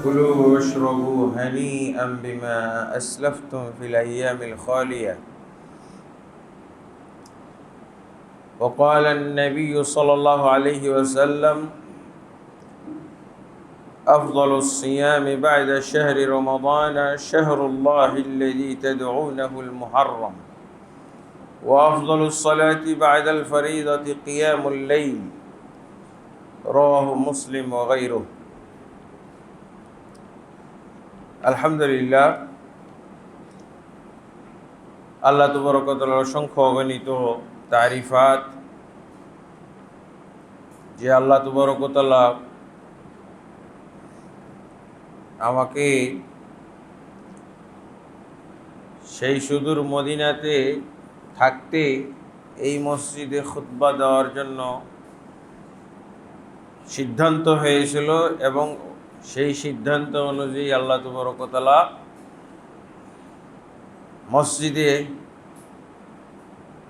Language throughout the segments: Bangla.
كلوا واشربوا هنيئا بما أسلفتم في الأيام الخالية. وقال النبي صلى الله عليه وسلم: أفضل الصيام بعد شهر رمضان شهر الله الذي تدعونه المحرم، وأفضل الصلاة بعد الفريضة قيام الليل، رواه مسلم وغيره। আলহামদুলিল্লাহ, আল্লাহ তাবারক ওয়া তাআলার অসংখ্য অগণিত তারিফাত যে আল্লাহ তাবারক ওয়া তাআলা আমাকে সেই সুদূর মদিনাতে থাকতে এই মসজিদে খুতবা দেওয়ার জন্য সিদ্ধান্ত হয়েছিল এবং সেই সিদ্ধান্ত অনুযায়ী আল্লাহ তাবারক ওয়া তাআলা মসজিদে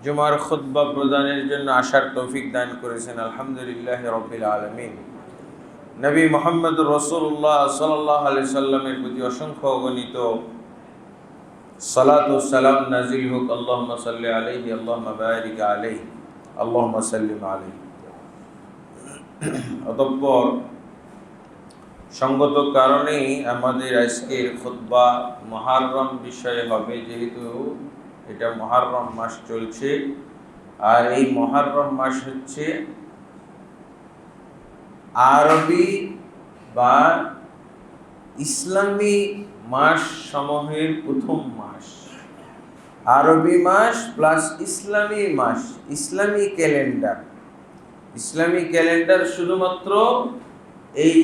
জুমার খুতবা প্রদানের জন্য আসার তৌফিক দান করেছেন। আলহামদুলিল্লাহ রাব্বিল আলামিন। নবী মুহাম্মদ রাসূলুল্লাহ সাল্লাল্লাহু আলাইহি সাল্লামের প্রতি অসংখ্য অগণিত সালাত ও সালাম নাজিল হোক। আল্লাহুম্মা সাল্লি আলাইহি, আল্লাহুম্মা বারিক আলাইহি, আল্লাহুম্মা সাল্লিম আলাইহি। অতঃপর সঙ্গত কারণেই আমাদের আজকের খুতবা মুহররম বিষয়ে হবে, যেহেতু এটা মুহররম মাস চলছে। আর এই মুহররম মাস হচ্ছে আরবি বা ইসলামী মাস সমূহের প্রথম মাস। আরবি মাস প্লাস ইসলামী মাস, ইসলামী ক্যালেন্ডার। ইসলামী ক্যালেন্ডার শুধুমাত্র এই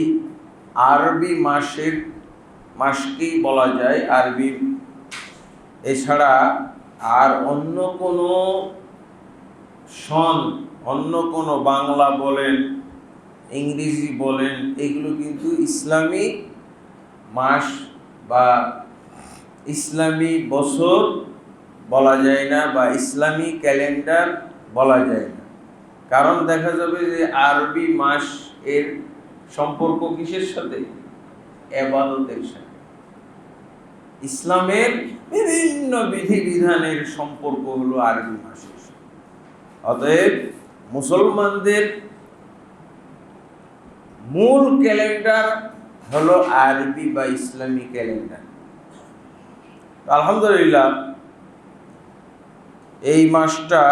আরবি মাসকেই বলা যায় আরবি, এছাড়া আর অন্য কোনো সন, অন্য কোনো বাংলা বলেন, ইংরেজি বলেন, এগুলো কিন্তু ইসলামী মাস বা ইসলামী বছর বলা যায় না বা ইসলামী ক্যালেন্ডার বলা যায় না। কারণ দেখা যাবে যে আরবি মাস এর সম্পর্ক কিসের সাথে? ইবাদতের সাথে। ইসলামের বিভিন্ন বিধিবিধানের সম্পর্ক হলো আরবি মাসের সাথে। অতএব মুসলমানদের মূল ক্যালেন্ডার হলো আরবি বা ইসলামী ক্যালেন্ডার। আলহামদুলিল্লাহ, এই মাসটা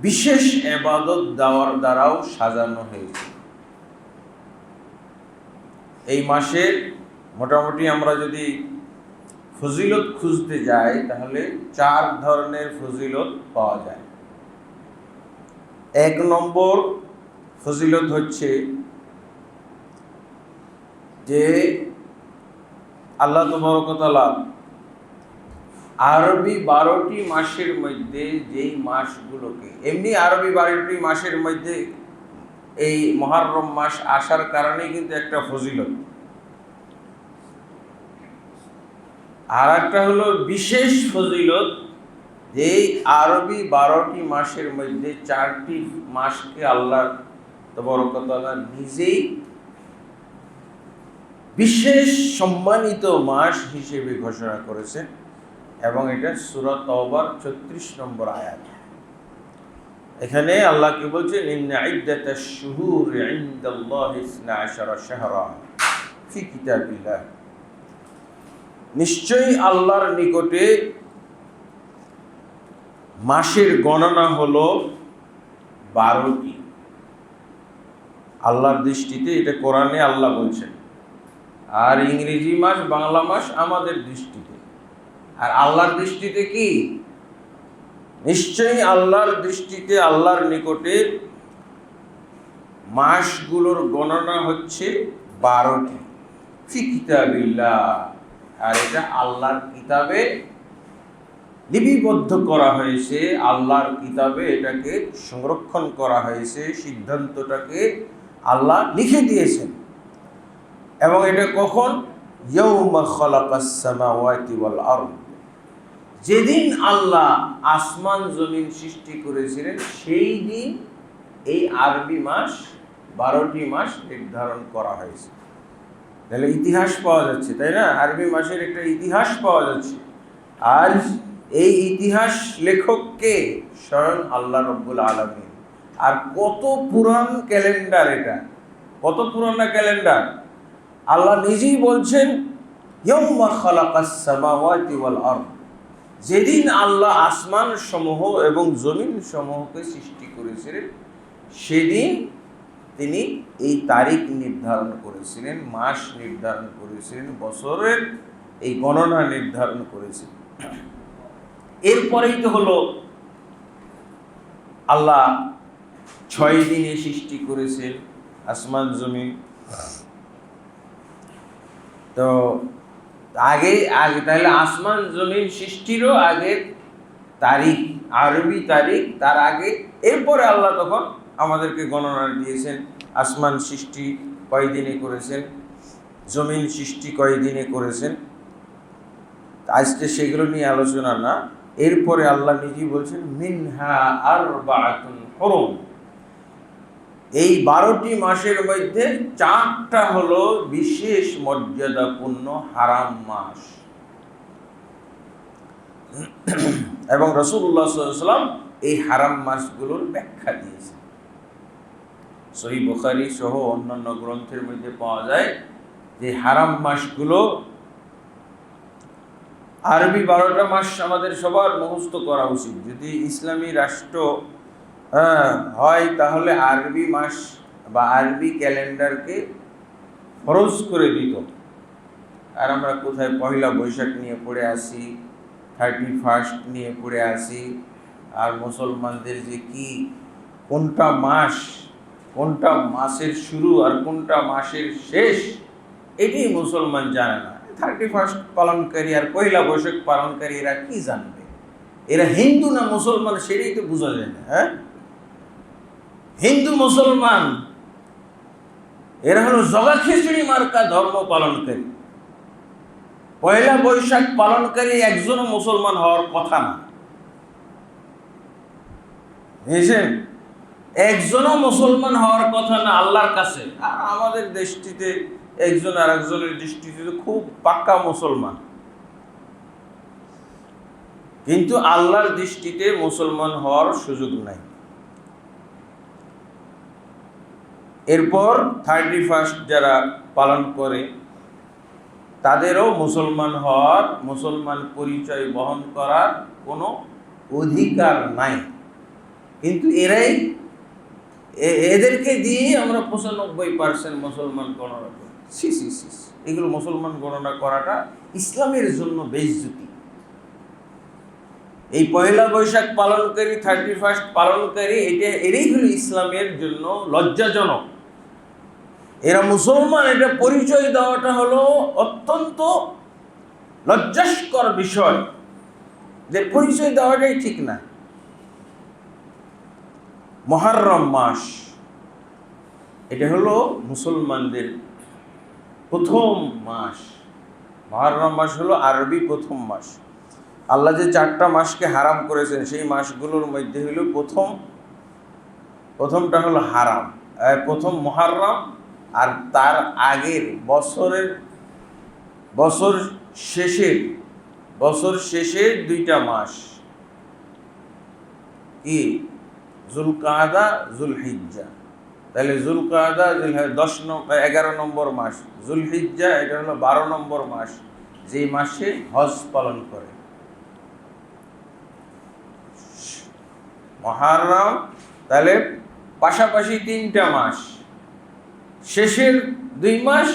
বিশেষ ইবাদত দেওয়ার দ্বারাও সাজানো হয়েছে। এই মাসের মোটামুটি আমরা যদি ফজিলত খুঁজতে যাই তাহলে 4 ধরনের ফজিলত পাওয়া যায়। 1 নম্বর ফজিলত হচ্ছে যে আল্লাহ তাবারক ওয়া তাআলা আরবি 12টি মাসের মধ্যে যেই মাসগুলোকে, এমনি আরবি 12টি মাসের মধ্যে এই মুহররম মাস আসার কারণে কিন্তু একটা ফজিলত। আর একটা হলো বিশেষ ফজিলত, যে আরবি 12টি মাসের মধ্যে 4টি মাসকে আল্লাহ তাবারক ওয়া তাআলা নিজেই বিশেষ সম্মানিত মাস হিসেবে ঘোষণা করেছেন এবং এটা সূরা তাওবার 36 নম্বর আয়াত। এখানে আল্লাহ কি বলছেন? ইন্না ইদ্দাতাশ শুহুরি ইনদাল্লাহি 12 শাহরা ফি কিতাবিল্লাহ। নিশ্চয়ই আল্লাহর নিকটে মাসের গণনা হলো 12টি। আল্লাহর দৃষ্টিতে, এটা কোরআনে আল্লাহ বলছেন। আর ইংরেজি মাস, বাংলা মাস আমাদের দৃষ্টিতে। আর আল্লাহর দৃষ্টিতে কি? নিশ্চয়ই আল্লাহর দৃষ্টিতে, আল্লাহর নিকটে মাসগুলোর গণনা হচ্ছে 12টি ফি কিতাবিল্লাহ। আর এটা আল্লাহর কিতাবে লিপিবদ্ধ করা হয়েছে, আল্লাহর কিতাবে এটাকে সংরক্ষণ করা হয়েছে, সিদ্ধান্তটাকে আল্লাহ লিখে দিয়েছেন। এবং এটা কখন? ইয়াউমা খালাকাস সামাওয়াতি ওয়াল আরদ, যেদিন আল্লাহ আসমান জমিন সৃষ্টি করেছিলেন সেই দিন এই আরবি মাস 12টি মাস নির্ধারণ করা হয়েছে। তাহলে ইতিহাস পাওয়া যাচ্ছে, তাই না? আরবি মাসের একটা ইতিহাস পাওয়া যাচ্ছে। আর এই ইতিহাস লেখককে স্বয়ং আল্লাহ রব্বুল আলামিন। আর কত পুরান ক্যালেন্ডার এটা, কত পুরানা ক্যালেন্ডার! আল্লাহ নিজেই বলছেন ইয়াউমা খালাকাস সামাওয়াতি ওয়াল আরদ, যেদিন আল্লাহ আসমান সমূহ এবং জমিন সমূহকে সৃষ্টি করেছিলেন, সেদিন তিনি এই তারিখ নির্ধারণ করেছিলেন, মাস নির্ধারণ করেছিলেন, বছরের এই গণনা নির্ধারণ করেছিলেন। এরপরেই তো হলো আল্লাহ 6 দিনে সৃষ্টি করেছেন আসমান জমিন। তো আগে তাহলে আসমান জমিন সৃষ্টিরও আগে তারিখ, আরবি তারিখ, তার আগে। এরপরে আল্লাহ তখন আমাদেরকে গণনা দিয়েছেন আসমান সৃষ্টি কয় দিনে করেছেন, জমিন সৃষ্টি কয় দিনে করেছেন। আজকে সেগুলো নিয়ে আলোচনা না। এরপরে আল্লাহ নিজেই বলছেন মিনহা আরবাআতুন হুরুম, এই 12টি মাসের মধ্যে 4টা হলো বিশেষ মর্যাদাপূর্ণ হারাম মাস। এবং রাসূলুল্লাহ সাল্লাল্লাহু আলাইহি ওয়াসাল্লাম এই হারাম মাসগুলোর ব্যাখ্যা দিয়েছেন। সহিহ বুখারী সহ অন্যান্য গ্রন্থের মধ্যে পাওয়া যায় যে হারাম মাসগুলো, আরবি 12টা মাস আমাদের সবার মুখস্থ করা উচিত। যদি ইসলামী রাষ্ট্র হয় তাহলে আরবি মাস বা আরবি ক্যালেন্ডারকে ফরজ করে দিত। আর আমরা কোথায় পয়লা বৈশাখ নিয়ে পড়ে আসি, 31 নিয়ে পড়ে আসি। আর মুসলমানদের যে কি কোনটা মাসের শুরু আর কোনটা মাসের শেষ, এটাই মুসলমান জানে না। 31 পালনকারী আর পয়লা বৈশাখ পালনকারী এরা কি জানবে? এরা হিন্দু না মুসলমান সেটাই তো বোঝা যায় না। হ্যাঁ, হিন্দু মুসলমান এরা হলো জগা খিচুড়ি মার্কা ধর্ম পালনকারী। পয়লা বৈশাখ পালনকারী একজনও মুসলমান হওয়ার কথা না, বুঝেছেন? একজনও মুসলমান হওয়ার কথা না আল্লাহর কাছে। আর আমাদের দেশটিতে একজন আর একজনের দৃষ্টিতে খুব পাক্কা মুসলমান, কিন্তু আল্লাহর দৃষ্টিতে মুসলমান হওয়ার সুযোগ নাই। এরপর 31 যারা পালন করে তাদেরও মুসলমান হওয়ার, মুসলমান পরিচয় বহন করার কোনো অধিকার নাই। কিন্তু এদেরকে দিয়ে আমরা 95% মুসলমান গণনা করি। এগুলো মুসলমান গণনা করাটা ইসলামের জন্য বেইজ্জতি। এই পয়লা বৈশাখ পালনকারী, 31 পালনকারী, এটাই হলো ইসলামের জন্য লজ্জাজনক। এরা মুসলমান, এটা পরিচয় দেওয়াটা হলো অত্যন্ত লজ্জাস্কর বিষয়, যে পরিচয় দেওয়াটাই ঠিক না। মুহররম মাস, এটা হলো মুসলমানদের প্রথম মাস। মুহররম মাস হলো আরবি প্রথম মাস। আল্লাহ যে 4টা মাসকে হারাম করেছেন সেই মাসগুলোর মধ্যে হলো প্রথমটা হলো হারাম, প্রথম মুহররম। আর তার আগের বছর শেষের 2টা মাস কি যুলকাদা, যুলহিজ্জা। তাহলে যুলকাদা, 11 নম্বর মাস, যুলহিজ্জা এটা হলো 12 নম্বর মাস, যে মাসে হজ পালন করে। মুহররম, তাহলে পাশাপাশি 3টা মাস, শেষের 2 মাস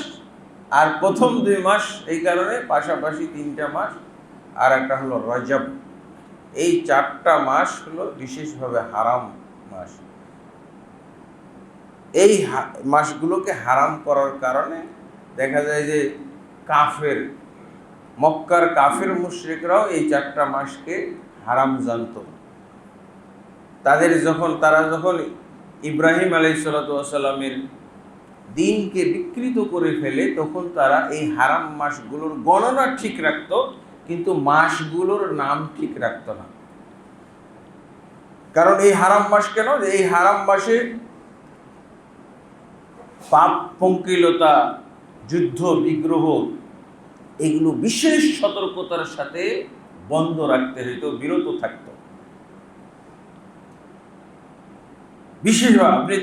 আর প্রথম 2 মাস, এই কারণে পাশাপাশি 3টা মাস। আর একটা হলো রজব। এই 4টা মাস হলো বিশেষভাবে হারাম মাস। এই মাসগুলোকে হারাম করার কারণে দেখা যায় যে মক্কার কাফের মুশরিকরাও এই 4টা মাসকে হারাম জানত। তারা যখন ইব্রাহিম আলাইহিস সালামের দিনকে বিকৃত করে ফেলে, তখন তারা এই হারাম মাসগুলোর গণনা ঠিক রাখত, কিন্তু মাসগুলোর নাম ঠিক রাখত না। কারণ এই হারাম মাস কেন? এই হারাম মাসে পাপ পঙ্কিলতা যুদ্ধ বিগ্রহ এগুলো বিশেষ সতর্কতার সাথে বন্ধ রাখতে হইতো, বিরত থাকত। বিশেষভাবে আপনি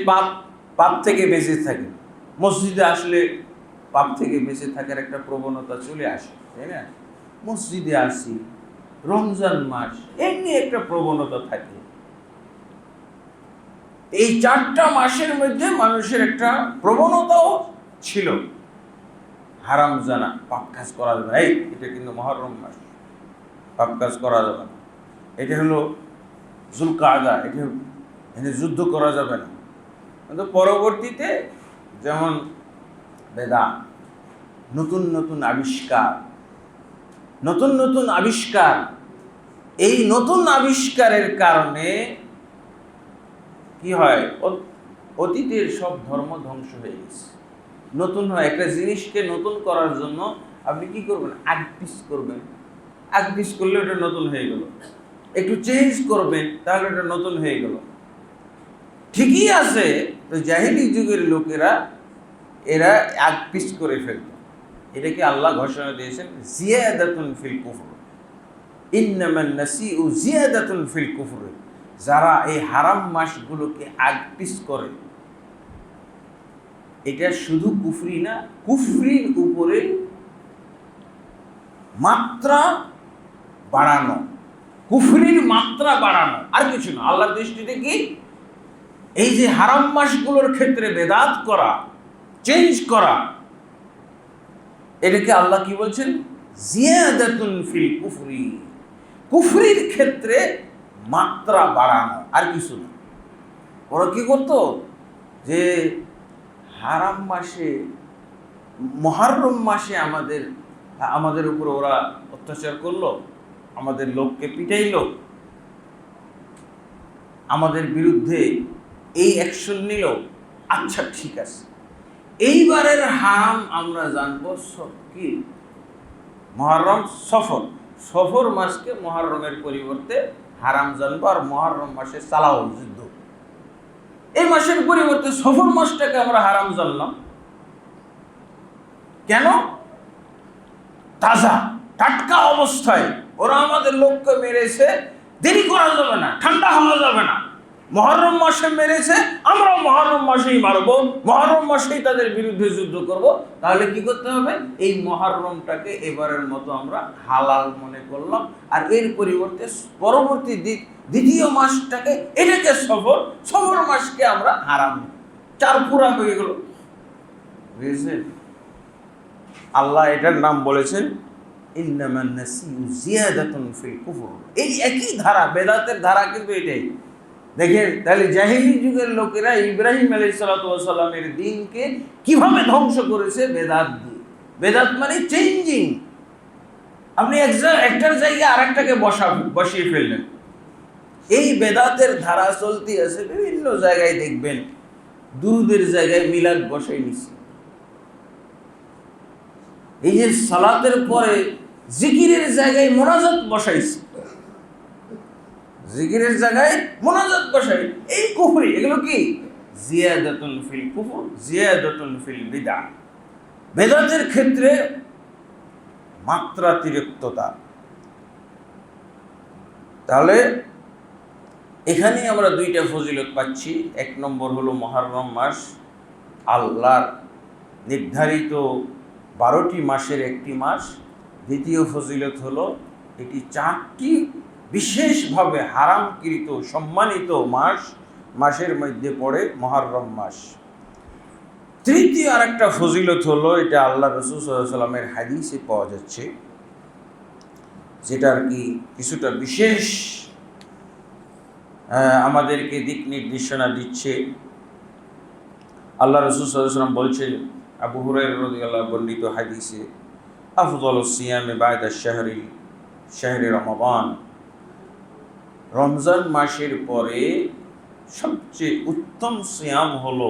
পাপ থেকে বেঁচে থাকেন, মসজিদে আসলে পাপ থেকে বেঁচে থাকার একটা প্রবণতা চলে আসে, তাই না? মসজিদে আসি, রমজান মাস, এমনি একটা প্রবণতা থাকে। এই 4টা মাসের মধ্যে মানুষের একটা প্রবণতাও ছিল, হারাম জানা, পাপ কাজ করা যাবে না। এটা কিন্তু মুহররম মাস, পাপ কাজ করা যাবে না। এটা হলো যুলকাদা, এটা যুদ্ধ করা যাবে না। কিন্তু পরবর্তীতে যেমন বেদাত, নতুন নতুন আবিষ্কার, এই নতুন আবিষ্কারের কারণে কি হয়, অতীতের সব ধর্ম ধ্বংস হয়ে গেছে। নতুন হয় একটা জিনিসকে নতুন করার জন্য আপনি কি করবেন, আগপিস করবেন, আগপিস করলে ওটা নতুন হয়ে গেল। একটু চেঞ্জ করবেন, তাহলে ওটা নতুন হয়ে গেল। ঠিকই আছে, তো জাহেলি যুগের লোকেরা এরা আগপিস করে ফেলত। এটাকে আল্লাহ ঘোষণা দিয়েছেন জিয়াদাতুন ফিল কুফর, ইন্নামান নাসিউ জিয়াদাতুন ফিল কুফর। যারা এই হারাম মাসগুলোকে আগপিস করে, এটা শুধু কুফরি না, কুফরির উপরে মাত্রা বাড়ানো, কুফরির মাত্রা বাড়ানো, আর কিছু না। আল্লাহর দৃষ্টিতে কি, এই যে হারাম মাসগুলোর ক্ষেত্রে বেদাত করা, চেঞ্জ করা, এটাকে আল্লাহ কি বলছেন, জিয়াদাতুন ফিল কুফরি, কুফরির ক্ষেত্রে মাত্রা বাড়ানো, আর কিছু না। ওরা কি করতো, যে হারাম মাসে, মুহররম মাসে আমাদের উপর ওরা অত্যাচার করলো, আমাদের লোককে পিটাইলো, আমাদের বিরুদ্ধে এই অ্যাকশন নিল, আচ্ছা ঠিক আছে, এইবারের হারাম আমরা জানবো সব কি, মুহররম সফর মাসকে মুহররমের পরিবর্তে হারাম জানবো, আর মুহররম মাসে চালাও যুদ্ধ। এই মাসের পরিবর্তে সফর মাসটাকে আমরা হারাম জানলাম কেন? তাজা টাটকা অবস্থায় ওরা আমাদের লোককে মেরেছে, দেরি করা যাবে না, ঠান্ডা হওয়া যাবে না। মুহররম মাসে মেরেছে, আমরাও মুহররম মাসেই মারবো, মুহররম মাসেই তাদের বিরুদ্ধে যুদ্ধ করব। তাহলে কি করতে হবে, এই মুহররমটাকে এবারের মতো আমরা হালাল মনে করলাম, আর এর পরিবর্তে পরবর্তী দ্বিতীয় মাসটাকে, এটাকে সফর মাসকে আমরা হারাম, 4 পুরা হয়ে গেল। বুঝেছেন? আল্লাহ এটার নাম বলেছেন ইন্নামান নাসিউ জিয়াদাতুন ফিল কুফর। এই একই ধারা, বেদাতের ধারা কিন্তু এটাই। দেখেন তাহলে জাহেলি যুগের লোকেরা ইব্রাহিম আলাইহিসসালাতু ওয়াস সালামের দ্বীনকে কিভাবে ধ্বংস করেছে, বেদাত দিয়ে। বেদাত মানে চেঞ্জিং, আপনি একটার জায়গায় আরেকটাকে বসিয়ে ফেললেন। এই বেদাতের ধারা চলতি আছে বিভিন্ন জায়গায়, দেখবেন দুরুদের জায়গায় মিলাদ বসাই নিছে। এই যে সালাতের পরে জিকিরের জায়গায় মোনাজাত বসাইছে, জিকিরের জায়গায় মোনাজাত বসাই, এই কুফরি। এগুলো কি, জিয়াদাতুন ফিল কুফর, জিয়াদাতুন ফিল বিদআহ। বেদাতের ক্ষেত্রে মাত্রাতিরিক্ততা। তাহলে এখানে আমরা 2টা ফজিলত পাচ্ছি। 1 নম্বর হলো মুহররম মাস আল্লাহর নির্ধারিত 12টি মাসের একটি মাস। দ্বিতীয় ফজিলত হলো এটি 4টি বিশেষভাবে হারামকৃত সম্মানিত মাসের মধ্যে পড়ে মুহররম মাস। তৃতীয় আরেকটা ফজিলত হলো, এটা আল্লাহ রাসূল সাল্লাল্লাহু আলাইহি ওয়াসাল্লামের হাদিসে পাওয়া যাচ্ছে, যেটা আর কি কিছুটা বিশেষ আমাদেরকে দিক নির্দেশনা দিচ্ছে। আল্লাহ রাসূল সাল্লাল্লাহু আলাইহি ওয়াসাল্লাম বলছেন, আবু হুরায়রা রাদিয়াল্লাহু বর্ণিত হাদিসে, আফদালুস সিয়ামে বা'দা শাহরি রমাদান, রমজান মাসের পরে সবচেয়ে উত্তম সিয়াম হলো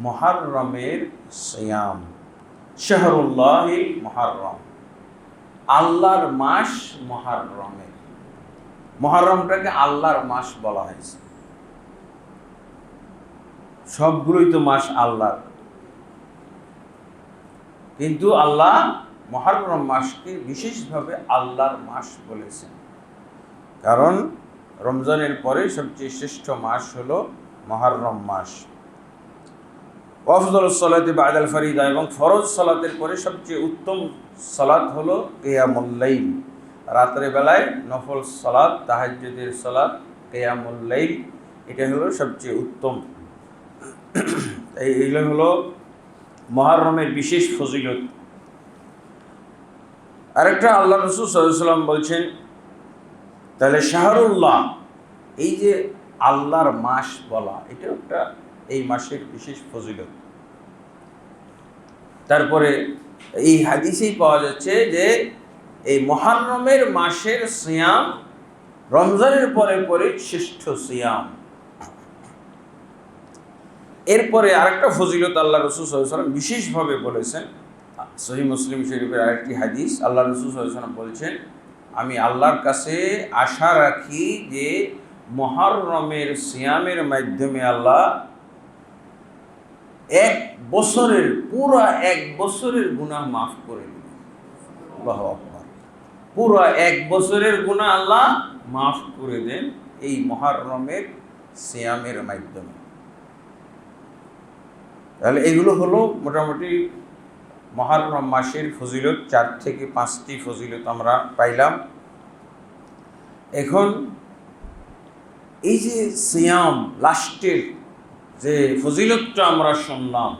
মুহররমের সিয়াম। শাহরুল্লাহিল মুহররম, আল্লাহর মাস মুহররমের। মুহররমটাকে আল্লাহর মাস বলা হয়েছে। সবগুলোই তো মাস আল্লাহর, কিন্তু আল্লাহ মুহররম মাসকে বিশেষভাবে আল্লাহর মাস বলেছেন, কারণ রমজানের পরে সবচেয়ে শ্রেষ্ঠ মাস হলো মুহররম মাস। আফদালুস সালাতি বাদাল ফরিদা, এবং ফরজ সালাতের পরে সবচেয়ে উত্তম সালাত হলো কিয়ামুল লাইল, রাতের বেলায় নফল সালাত, তাহাজ্জুদের সালাত, কিয়ামুল লাইল, এটা হলো সবচেয়ে উত্তম। এইগুলো হলো মুহররমের বিশেষ ফজিলত। আরেকটা আল্লাহ রাসূল সাল্লাল্লাহু আলাইহি ওয়াসাল্লাম বলছেন, তাহলে শাহরুল্লাহ, এই যে আল্লাহর মাস বলা, এটা একটা এই মাসের বিশেষ ফজিলত। তারপরে এই হাদিসেই পাওয়া যাচ্ছে যে এই মুহররমের মাসের সিয়াম রমজানের পরে পরে শ্রেষ্ঠ সিয়াম। এরপরে আরেকটা ফজিলত আল্লাহ রাসূল সাল্লাল্লাহু আলাইহি ওয়াসাল্লাম বিশেষভাবে বলেছেন। সহিহ মুসলিম শরীফের আরেকটি হাদিস, আল্লাহ রাসূল সাল্লাল্লাহু আলাইহি ওয়াসাল্লাম বলছেন, আমি আল্লাহর কাছে আশা রাখি যে মুহররমের সিয়ামের মাধ্যমে আল্লাহ পুরো এক বছরের গুনাহ মাফ করে দিবেন। আল্লাহু আকবার। পুরো এক বছরের গুনাহ আল্লাহ মাফ করে দেন এই মুহররমের সিয়ামের মাধ্যমে। তাহলে এগুলো হলো মোটামুটি মুহররম মাসের ফজিলত। 4 থেকে 5টি ফজিলত আমরা পাইলাম। এখন এই যে সিয়াম, লাস্টের যে ফজিলতটা আমরা শুনলাম,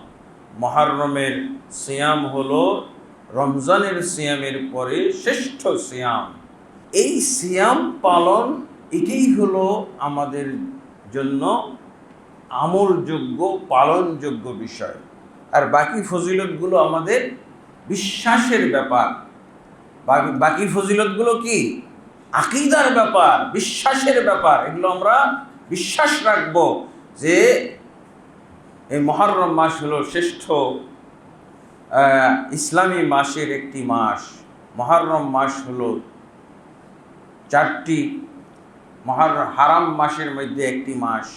মুহররমের সিয়াম হলো রমজানের সিয়ামের পরে শ্রেষ্ঠ সিয়াম। এই সিয়াম পালন, এটাই হলো আমাদের জন্য আমলযোগ্য, পালনযোগ্য বিষয়। আর বাকি ফজিলতগুলো আমাদের বিশ্বাসের ব্যাপার। বাকি ফজিলতগুলো কি? আকীদার ব্যাপার, বিশ্বাসের ব্যাপার। এগুলো আমরা বিশ্বাস রাখব যে এই মুহররম মাস হলো শ্রেষ্ঠ ইসলামী মাসের একটি মাস। মুহররম মাস হলো 4টি হারাম মাসের মধ্যে একটি মাস।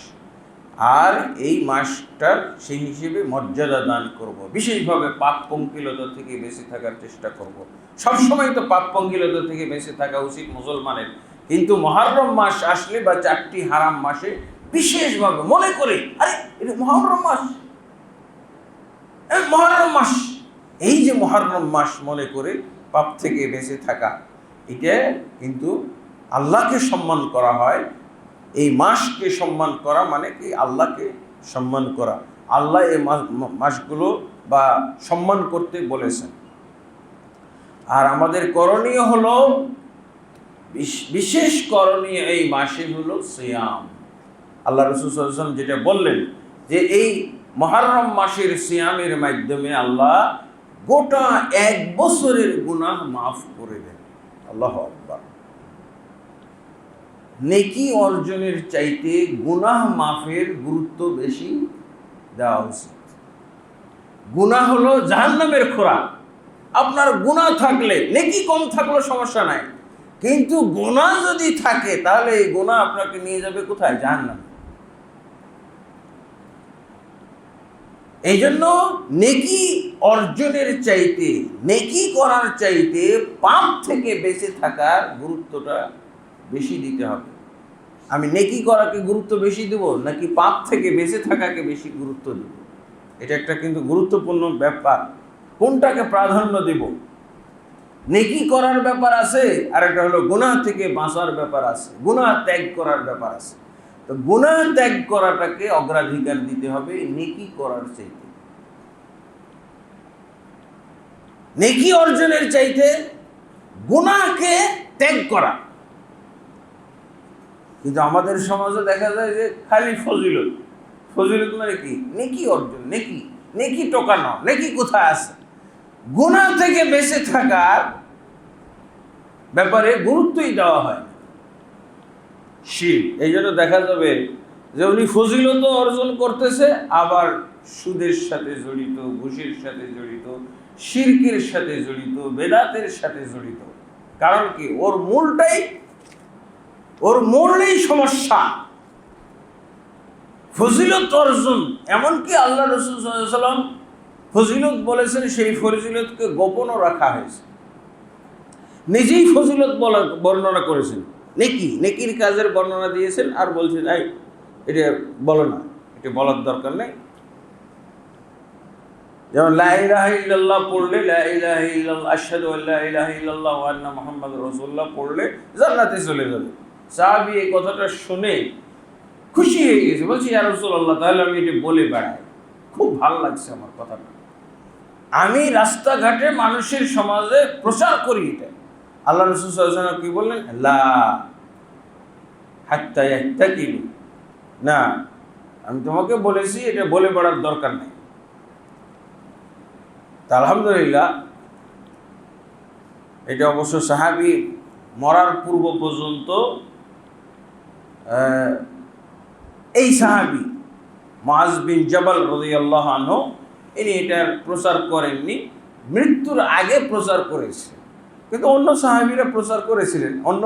আর এই মাসটার সেই হিসেবে মর্যাদা দান করব। বিশেষভাবে পাপ পঙ্কিলতা থেকে বেঁচে থাকার চেষ্টা করব। সবসময় তো পাপ পঙ্কিলতা থেকে বেঁচে থাকা উচিত মুসলমানের, কিন্তু মুহররম মাস আসলে বা 4টি হারাম মাসে বিশেষভাবে মনে করে, আরে এটা মুহররম মাস, মুহররম মাস, এই যে মুহররম মাস মনে করে পাপ থেকে বেঁচে থাকা, এটা কিন্তু আল্লাহকে সম্মান করা হয়। এই মাসকে সম্মান করা মানে কি? আল্লাহকে সম্মান করা। আল্লাহ এই মাসগুলো বা সম্মান করতে বলেছেন। আর আমাদের করণীয় হলো, বিশেষ করণীয় এই মাসে হলো সিয়াম। আল্লাহ রাসূল সাল্লাল্লাহু আলাইহি ওয়াসাল্লাম যেটা বললেন যে এই মুহররম মাসের সিয়ামের মাধ্যমে আল্লাহ গোটা এক বছরের গুনাহ মাফ করে দেন। আল্লাহু আকবার। নেকি অর্জনের চাইতে গুনাহ মাফের গুরুত্ব বেশি দেওয়া উচিত। গুনাহ হলো জাহান্নামের খোরাক। আপনার গুনাহ থাকলে, নেকি কম থাকলেও সমস্যা নাই, কিন্তু গুনাহ যদি থাকে তাহলে এই গুনাহ আপনাকে নিয়ে যাবে কোথায়? জাহান্নামে। এই জন্য নেকি অর্জনের চাইতে, নেকি করার চাইতে পাপ থেকে বেঁচে থাকার গুরুত্বটা বেশি দিতে হবে। আমি নেকি করাকে গুরুত্ব বেশি দেব নাকি পাপ থেকে বেঁচে থাকাকে বেশি গুরুত্ব দেব? এটা একটা কিন্তু গুরুত্বপূর্ণ ব্যাপার। কোনটাকে প্রাধান্য দেব? নেকি করার ব্যাপার আছে, আর একটা হলো গুনাহ থেকে বাঁচার ব্যাপার আছে, গুনাহ ত্যাগ করার ব্যাপার আছে। তো গুনাহ ত্যাগ করাটাকে অগ্রাধিকার দিতে হবে নেকি করার চাইতে। নেকি অর্জনের চাইতে গুনাহকে ত্যাগ করা। কিন্তু আমাদের সমাজে দেখা যায় যে খালি ফজিলত। ফজিলত মানে কি? নেকি অর্জন, নেকি, নেকি টোকানো, নেকি কোথায় আছে? গুনাহ থেকে বেঁচে থাকার ব্যাপারে গুরুত্বই দেওয়া হয় না। শিরক। এই জন্য দেখা যাবে যে উনি ফজিলত অর্জন করতেছে, আবার সুদের সাথে জড়িত, ঘুষের সাথে জড়িত, শিরকের সাথে জড়িত, বেদাতের সাথে জড়িত। কারণ কি? ওর মূলেই সমস্যা। ফজিলত অর্জন, এমনকি আল্লাহ রাসূল সাল্লাল্লাহু আলাইহি ওয়াসাল্লাম ফজিলত বলেছেন, সেই ফজিলতকে গোপনও রাখা হয়েছে। নিজেই ফজিলত বর্ণনা করেছেন, নেকির কাজের বর্ণনা দিয়েছেন, আর বলছেন এই এটা বলো না, এটা বলার দরকার নেই। যেমন লা ইলাহা ইল্লাল্লাহ পড়লে, লা ইলাহা ইল্লাল্লাহ আশহাদু আল্লা ইলাহা ইল্লাল্লাহ ওয়া আন্না মুহাম্মাদুর রাসূলুল্লাহ পড়লে জান্নাতে চলে যাবে। সাহাবী এই কথাটা শুনে খুশি হয়ে গেছে, বলছি ইয়া রাসূলুল্লাহ, তাহলে আমি এটা বলে বেড়াই, খুব ভালো লাগছে আমার কথাটা, আমি রাস্তাঘাটে মানুষের সমাজে প্রচার করি এটা। আল্লাহ রাসূল সাল্লাল্লাহু আলাইহি ওয়াসাল্লাম কি বললেন? লা হাত্তা ইয়াত্তাকিলু, না, আমি তোমাকে বলেছি এটা বলে বেড়ার দরকার নেই। তা আলহামদুলিল্লাহ, এটা অবশ্য সাহাবী মরার পূর্ব পর্যন্ত এই সাহাবী মুআজ বিন জাবাল রাদিয়াল্লাহু আনহু ইনি এটার প্রচার করেননি, মৃত্যুর আগে প্রচার করেছে। কিন্তু অন্য সাহাবীরা প্রচার করেছিলেন, অন্য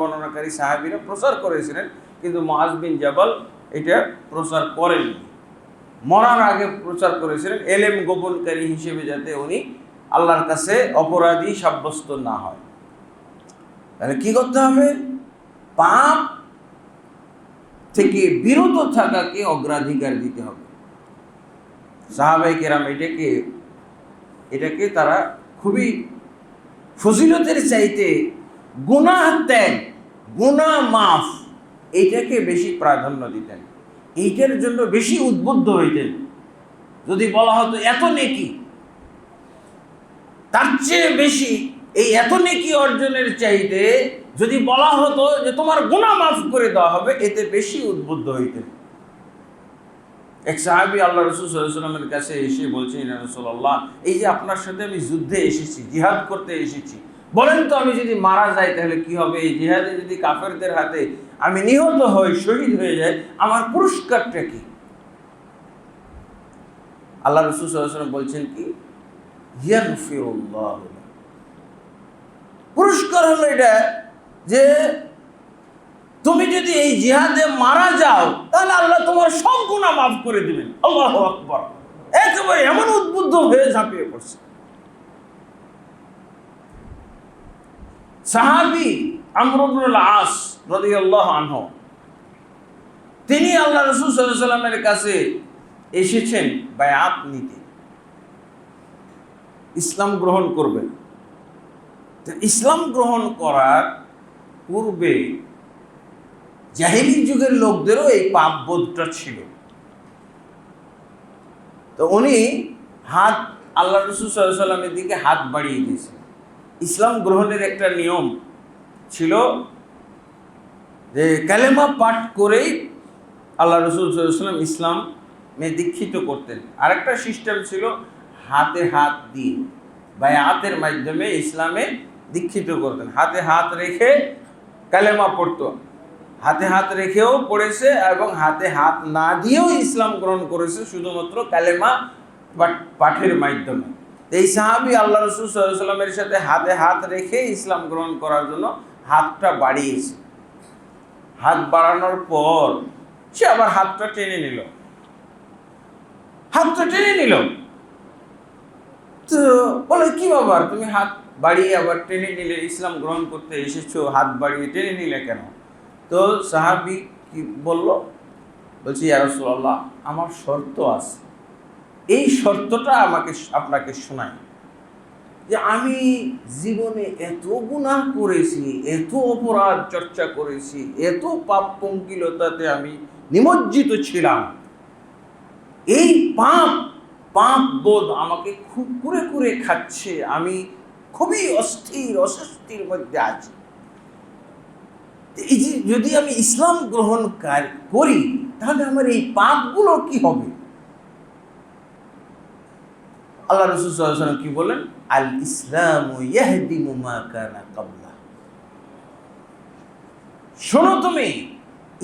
বর্ণনাকারী সাহাবীরা প্রচার করেছিলেন, কিন্তু মুআজ বিন জাবাল এটা প্রচার করেননি। মরার আগে প্রচার করেছিলেন, এলেম গোপনকারী হিসেবে, যাতে উনি আল্লাহর কাছে অপরাধী সাব্যস্ত না হয়। তাহলে কি করতে হবে? পাপ থেকে বিরত থাকাকে অগ্রাধিকার দিতে হবে। সাহাবায়ে কেরাম এটাকে তারা খুবই ফজিলতের চাইতে গুনাহ ত্যাগ, গুনাহ মাফ, এইটাকে বেশি প্রাধান্য দিতেন, এইটার জন্য বেশি উদ্বুদ্ধ হইতেন। যদি বলা হতো এত নেকি, তার চেয়ে বেশি এই এত নেকি অর্জনের চাইতে যদি বলা হতো যে তোমার গুনাহ মাফ করে দেওয়া হবে, এতে বেশি উদ্বুদ্ধ হইতেন। এক সাহাবী আল্লাহ রাসূল সাল্লাল্লাহু আলাইহি ওয়াসাল্লামের কাছে এসে বলছেন, ইয়া রাসূলুল্লাহ, এই যে আপনার সাথে আমি যুদ্ধে এসেছি, জিহাদ করতে এসেছি, বলেন তো আমি যদি মারা যাই তাহলে কি হবে? এই জিহাদে যদি কাফেরদের হাতে আমি নিহত হই, শহীদ হয়ে যাই, আমার পুরস্কারটা কি? আল্লাহ রাসূল সাল্লাল্লাহু আলাইহি ওয়াসাল্লাম বলছেন কি, ইয়াগফিরুল্লাহু, পুরস্কার হলো এটা যে তুমি যদি এই জিহাদে মারা যাও তাহলে আল্লাহ তোমার সব গুনাহ মাফ করে দিবেন। আল্লাহু আকবার। একেবারে এমন উদ্বুদ্ধ হয়ে ঝাঁপিয়ে পড়ছে। সাহাবী আমর ইবনুল আস রাদিয়াল্লাহু আনহু, তিনি আল্লাহ রাসূল সাল্লাল্লাহু আলাইহি ওয়াসাল্লামের কাছে এসেছেন বায়াত নিতে, ইসলাম গ্রহণ করবেন। তো ইসলাম গ্রহণ করার পূর্বে জাহেলি যুগের লোকদেরও এই পাপবোধটা ছিল। তো উনি আল্লাহ রাসূল সাল্লাল্লাহু আলাইহি ওয়াসাল্লামের দিকে হাত বাড়িয়ে দিয়েছেন। ইসলাম গ্রহণের একটা নিয়ম ছিল যে কালেমা পাঠ করেই আল্লাহ রাসূল সাল্লাল্লাহু আলাইহি ওয়াসাল্লাম ইসলামে দীক্ষিত করতেন। আরেকটা সিস্টেম ছিল হাতে হাত দিয়ে বায়াতের মাধ্যমে ইসলামে দীক্ষিত করতেন। হাতে হাত রেখে কালেমা পড়তো, হাতে হাত রেখেও পড়েছে এবং হাতে হাত না দিয়েও ইসলাম গ্রহণ করেছে, শুধুমাত্র কালেমা পাঠের মাধ্যমে। এই সাহাবী আল্লাহ রাসূল সাল্লাল্লাহু আলাইহি ওয়াসাল্লামের সাথে হাতে হাত রেখে ইসলাম গ্রহণ করার জন্য হাতটা বাড়িয়েছে। হাত বাড়ানোর পর সে আবার হাতটা টেনে নিল, তো বলে কি ব্যাপার, তুমি হাত বাড়িয়ে আবার টেনে নিলে, ইসলাম গ্রহণ করতে এসেছো, হাত বাড়িয়ে টেনে নিলে কেন? তো সাহাবী কি বলল? বলছি, ইয়া রাসূলুল্লাহ, আমার শর্ত আছে, এই শর্তটা আপনাকে শোনাই, যে আমি জীবনে এত গুনাহ করেছি, এত অপরাধ চর্চা করেছি, এত পাপ পঙ্কিলতাতে আমি নিমজ্জিত ছিলাম, এই পাপ বোধ আমাকে খুব কুরে খাচ্ছে, আমি খুবই অস্বস্তির মধ্যে আছি। এই যে যদি আমি ইসলাম গ্রহণ করি তাহলে আমার এই পাপগুলো কি হবে? আল্লাহ রাসূল সাল্লাল্লাহু আলাইহি ওয়াসাল্লাম কি বলেন? আল ইসলামু ইয়াহদিমু মা কানা ক্বাবলা। শোনো, তুমি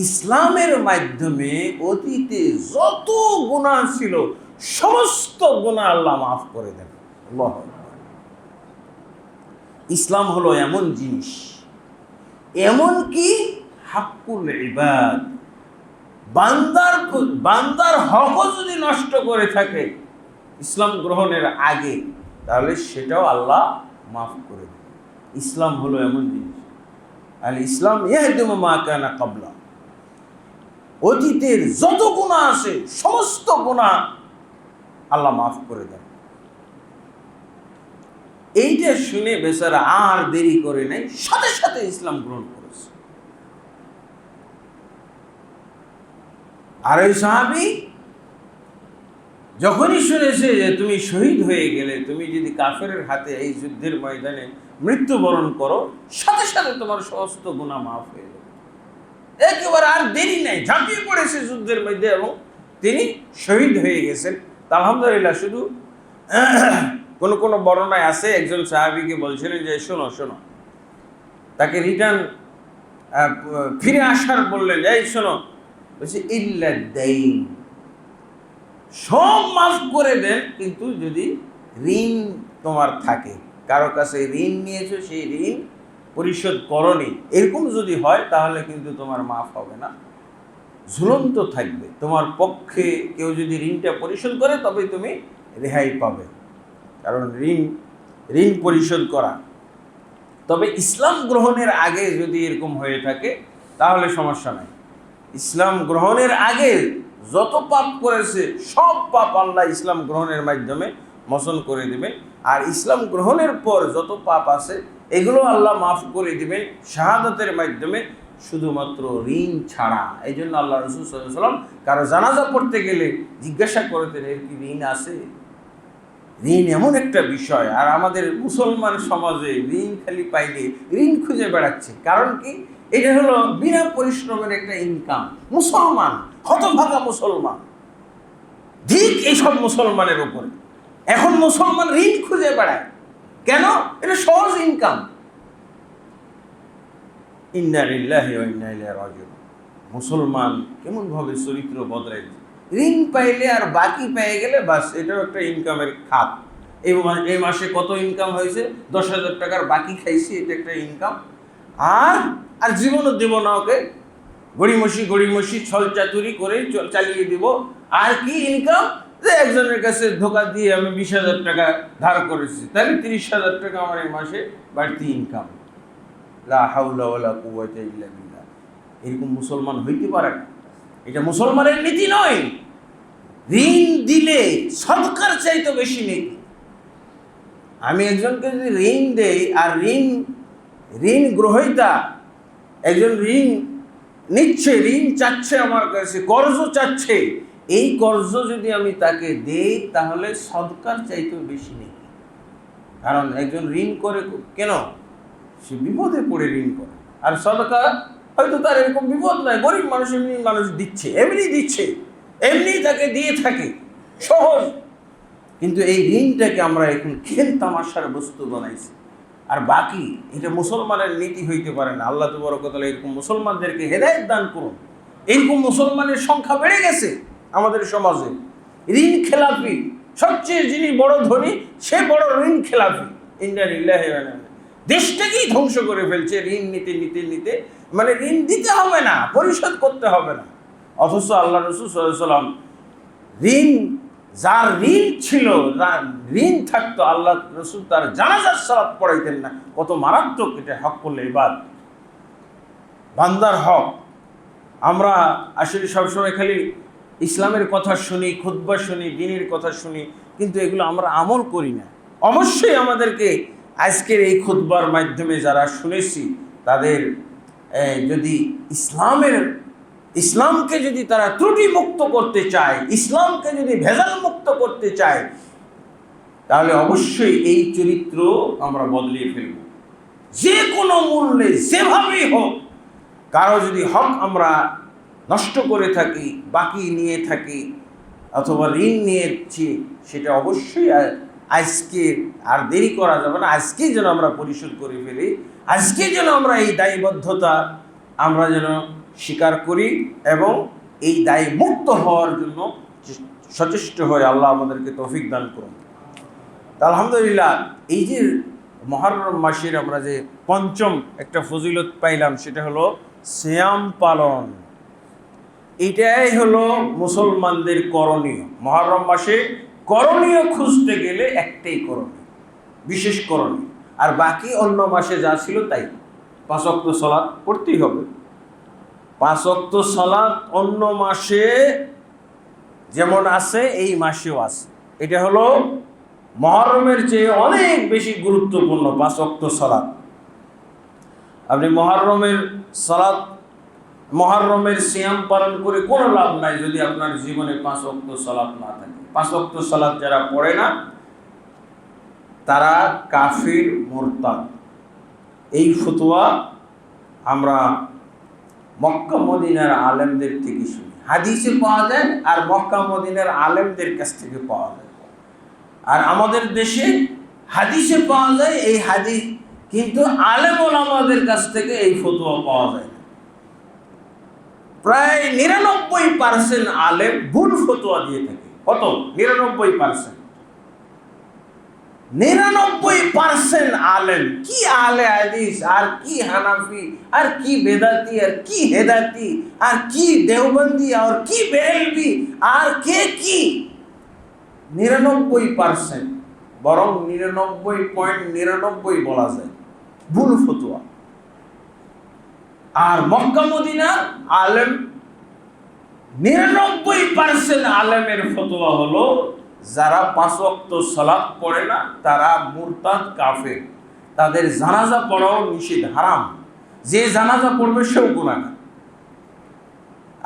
ইসলামের মাধ্যমে অতীতে যত গুনাহ ছিল সমস্ত গুনাহ আল্লাহ মাফ করে দেন। আল্লাহু আকবার। ইসলাম হলো এমন জিনিস, এমন কি হাক্কুল ইবাদ, বান্দার হকও যদি নষ্ট করে থাকে ইসলাম গ্রহণের আগে, তাহলে সেটাও আল্লাহ মাফ করে দেবে। ইসলাম হলো এমন জিনিস, আল ইসলাম ইয়াহদিমু মা কানা ক্বাবলা, অতীতের যত গুনাহ আছে সমস্ত গুনাহ আল্লাহ মাফ করে দেন। এইটা শুনে বেচারা আর দেরি করে নাই, সাথে সাথে ইসলাম গ্রহণ করেছে। আর ওই সাহাবী যখনই শুনেছে যে তুমি শহীদ হয়ে গেলে, তুমি যদি কাফেরের হাতে এই যুদ্ধের ময়দানে মৃত্যুবরণ করো, সাথে সাথে তোমার সমস্ত গুনাহ মাফ হয়ে যাবে। একেবারে আর দেরি নাই, ঝাঁপিয়ে পড়েছে যুদ্ধের মধ্যে এবং তিনি শহীদ হয়ে গেছেন। আলহামদুলিল্লাহ। শুধু কোন কোন বর্ণনায় আছে একজন সাহাবীকে বলছিলেন যে শোনো শোনো, তাকে রিটার্ন ফিরে আসার বললেন, এই শোনো, বলছে ইল্লা দাইন, সব মাফ করে দেন, কিন্তু যদি ঋণ তোমার থাকে, কারো কাছে ঋণ নিয়েছো, সেই ঋণ পরিশোধ করনি, এরকম যদি হয় তাহলে কিন্তু তোমার মাফ হবে না, ঝুলন্ত থাকবে। তোমার পক্ষে কেউ যদি ঋণটা পরিশোধ করে তবে তুমি রেহাই পাবে, কারণ ঋণ পরিশোধ করা। তবে ইসলাম গ্রহণের আগে যদি এরকম হয়ে থাকে তাহলে সমস্যা নাই। ইসলাম গ্রহণের আগে যত পাপ করেছে সব পাপ আল্লাহ ইসলাম গ্রহণের মাধ্যমে মোচন করে দিবেন। আর ইসলাম গ্রহণের পর যত পাপ আছে এগুলো আল্লাহ মাফ করে দিবেন শাহাদাতের মাধ্যমে, শুধুমাত্র ঋণ ছাড়া। এই জন্য আল্লাহ রাসূল সাল্লাল্লাহু আলাইহি ওয়াসাল্লাম কারো জানাজা পড়তে গেলে জিজ্ঞাসা করতেন, এর কি ঋণ আছে? ঋণ এমন একটা বিষয়, আর আমাদের মুসলমান সমাজে ঋণ খালি পাইলে ঋণ খুঁজে বেড়াচ্ছে। কারণ কি? এটা হলো বিনা পরিশ্রমের একটা ইনকাম। মুসলমান, হতভাগা মুসলমান, ঠিক এইসব মুসলমানের উপরে এখন মুসলমান ঋণ খুঁজে বেড়ায়। কেন? এটা সহজ ইনকাম। ইন্না লিল্লাহি ওয়া ইন্না ইলাইহি রাজিউন। মুসলমান কেমন ভাবে চরিত্র বদলায়, ঋণ পাইলে আর বাকি পেয়ে গেলে বাস, এটাও একটা ইনকামের খাত। এই মাসে কত ইনকাম হয়েছে, 10,000 টাকার বাকি খাইছি, এটা একটা ইনকাম। আর জীবনও দেব না ওকে, গড়িমসি ছল চাতুরি করে চালিয়ে দিব। আর কি ইনকাম? যে একজনের কাছে ধোকা দিয়ে আমি 20,000 টাকা ধার করেছি, তাহলে 30,000 টাকা আমার এই মাসে বাড়তি ইনকাম। লা হাওলা ওয়ালা কুওয়াতা ইল্লা বিল্লাহ। এরকম মুসলমান হইতে পারে না, এটা মুসলমানের নীতি নয়। ঋণ দিলে সদকার চাইতে বেশি নেই। আমি একজনকে যদি ঋণ দেই, আর ঋণ গ্রহীতা একজন ঋণ নিচ্ছে, ঋণ চাচ্ছে আমার কাছে, কর্জ চাচ্ছে, এই কর্জ যদি আমি তাকে দেই তাহলে সদকার চাইতেও বেশি নেই। কারণ একজন ঋণ করে কেন? সে বিপদে পড়ে ঋণ করে। আর সদকা হয়তো তার এরকম বিপদ নয়, গরিব মানুষ এমনি মানুষ দিচ্ছে, এমনি তাকে দিয়ে থাকে, সহজ। কিন্তু এই ঋণটাকে আমরা এখন খেল তামাশার বস্তু বানাইছি। আর বাকি এটা মুসলমানের নীতি হইতে পারে না। আল্লাহ তাবারক ওয়া তাআলা এরকম মুসলমানদেরকে হেদায়েত দান করুন। এরকম মুসলমানের সংখ্যা বেড়ে গেছে আমাদের সমাজে। ঋণ খেলাপি, সবচেয়ে যিনি বড় ধনী সে বড় ঋণ খেলাপি। ইন্না লিল্লাহি ওয়া ইন্না ইলাইহি। দেশটাকেই ধ্বংস করে ফেলছে ঋণ নিতে নিতে নিতে। মানে ঋণ দিতে হবে না, পরিশোধ করতে হবে না। অথচ আল্লাহ রাসূল সাল্লাল্লাহু আলাইহি ওয়াসাল্লাম যার ঋণ ছিল, ঋণ থাকতো, আল্লাহ রাসূল তার জানাজার সালাত পড়াইতেন না। কত মারাত্মক এটা! হকুল ইবাদ, বান্দার হক। আমরা আসলে সবসময় খালি ইসলামের কথা শুনি, খুতবা শুনি, দ্বীনের কথা শুনি, কিন্তু এগুলো আমরা আমল করি না। অবশ্যই আমাদেরকে আজকের এই খুতবার মাধ্যমে যারা শুনেছি তাদের যদি ইসলামকে যদি তারা ত্রুটি মুক্ত করতে চায়, ইসলামকে যদি ভেজাল মুক্ত করতে চায়, তাহলে অবশ্যই এই চরিত্র আমরা বদলিয়ে ফেলব। যে কোনো মূল্যে, যেভাবেই হোক, কারো যদি হক আমরা নষ্ট করে থাকি, বাকি নিয়ে থাকি, অথবা ঋণ নিয়েছি, সেটা অবশ্যই আজকে আর দেরি করা যাবে না। আজকেই যেন আমরা পরিশোধ করে ফেলি, আজকেই যেন আমরা এই দায়বদ্ধতা আমরা যেন স্বীকার করি এবং এই দায় মুক্ত হওয়ার জন্য সচেষ্ট হয়ে আল্লাহ আমাদেরকে তৌফিক দান করুন। আলহামদুলিল্লাহ, এই যে মুহররম মাসের আমরা যে পঞ্চম একটা ফজিলত পাইলাম, সেটা হলো সিয়াম পালন। এটাই হলো মুসলমানদের করণীয়। মুহররম মাসে করণীয় খুঁজতে গেলে একটাই করণীয়, বিশেষ করণীয়, আর বাকি অন্য মাসে যা ছিল তাই। 5 ওয়াক্ত সালাত পড়তেই হবে। 5 ওয়াক্ত সালাত অন্য মাসে যেমন আছে এই মাসেও আছে। এটা হলো মুহররমের চেয়ে অনেক বেশি গুরুত্বপূর্ণ 5 ওয়াক্ত সালাত। আপনি মুহররমের সিয়াম পালন করে কোনো লাভ নাই যদি আপনার জীবনে 5 ওয়াক্ত সালাত না থাকে। 5 ওয়াক্ত সালাত যারা পড়ে না তারা কাফির, মুরতাদ। এই ফতোয়া আমরা মক্কা মদিনার আলেমদের থেকে শুনি, হাদিসে পাওয়া যায় আর মক্কা মদিনার আলেমদের কাছ থেকে পাওয়া যায়। আর আমাদের দেশে হাদিসে পাওয়া যায় এই হাদিস, কিন্তু আলেম ওলামাদের কাছ থেকে এই ফতোয়া পাওয়া যায় না। প্রায় 99% আলেম ভুল ফতোয়া দিয়ে থাকে। কত? 99%। 99% আলেম, কি আহলে হাদিস, আর কি হানাফি, আর কি বেদাতি, আর কি হেদাতি, আর কি দেওবন্দি, আর কি বেরেলভি, আর কে কি, 99%, বরং 99.99 বলা যায় ভুল ফতোয়া। আর মক্কা মদিনার আলেম 99% আলেমের ফতোয়া হলো যারা 5 ওয়াক্ত সালাত পড়ে না তারা মুরতাদ, কাফের, তাদের জানাজা পড়াও নিষেধ, হারাম। যে জানাজা পড়বে সেও গুনাহগার।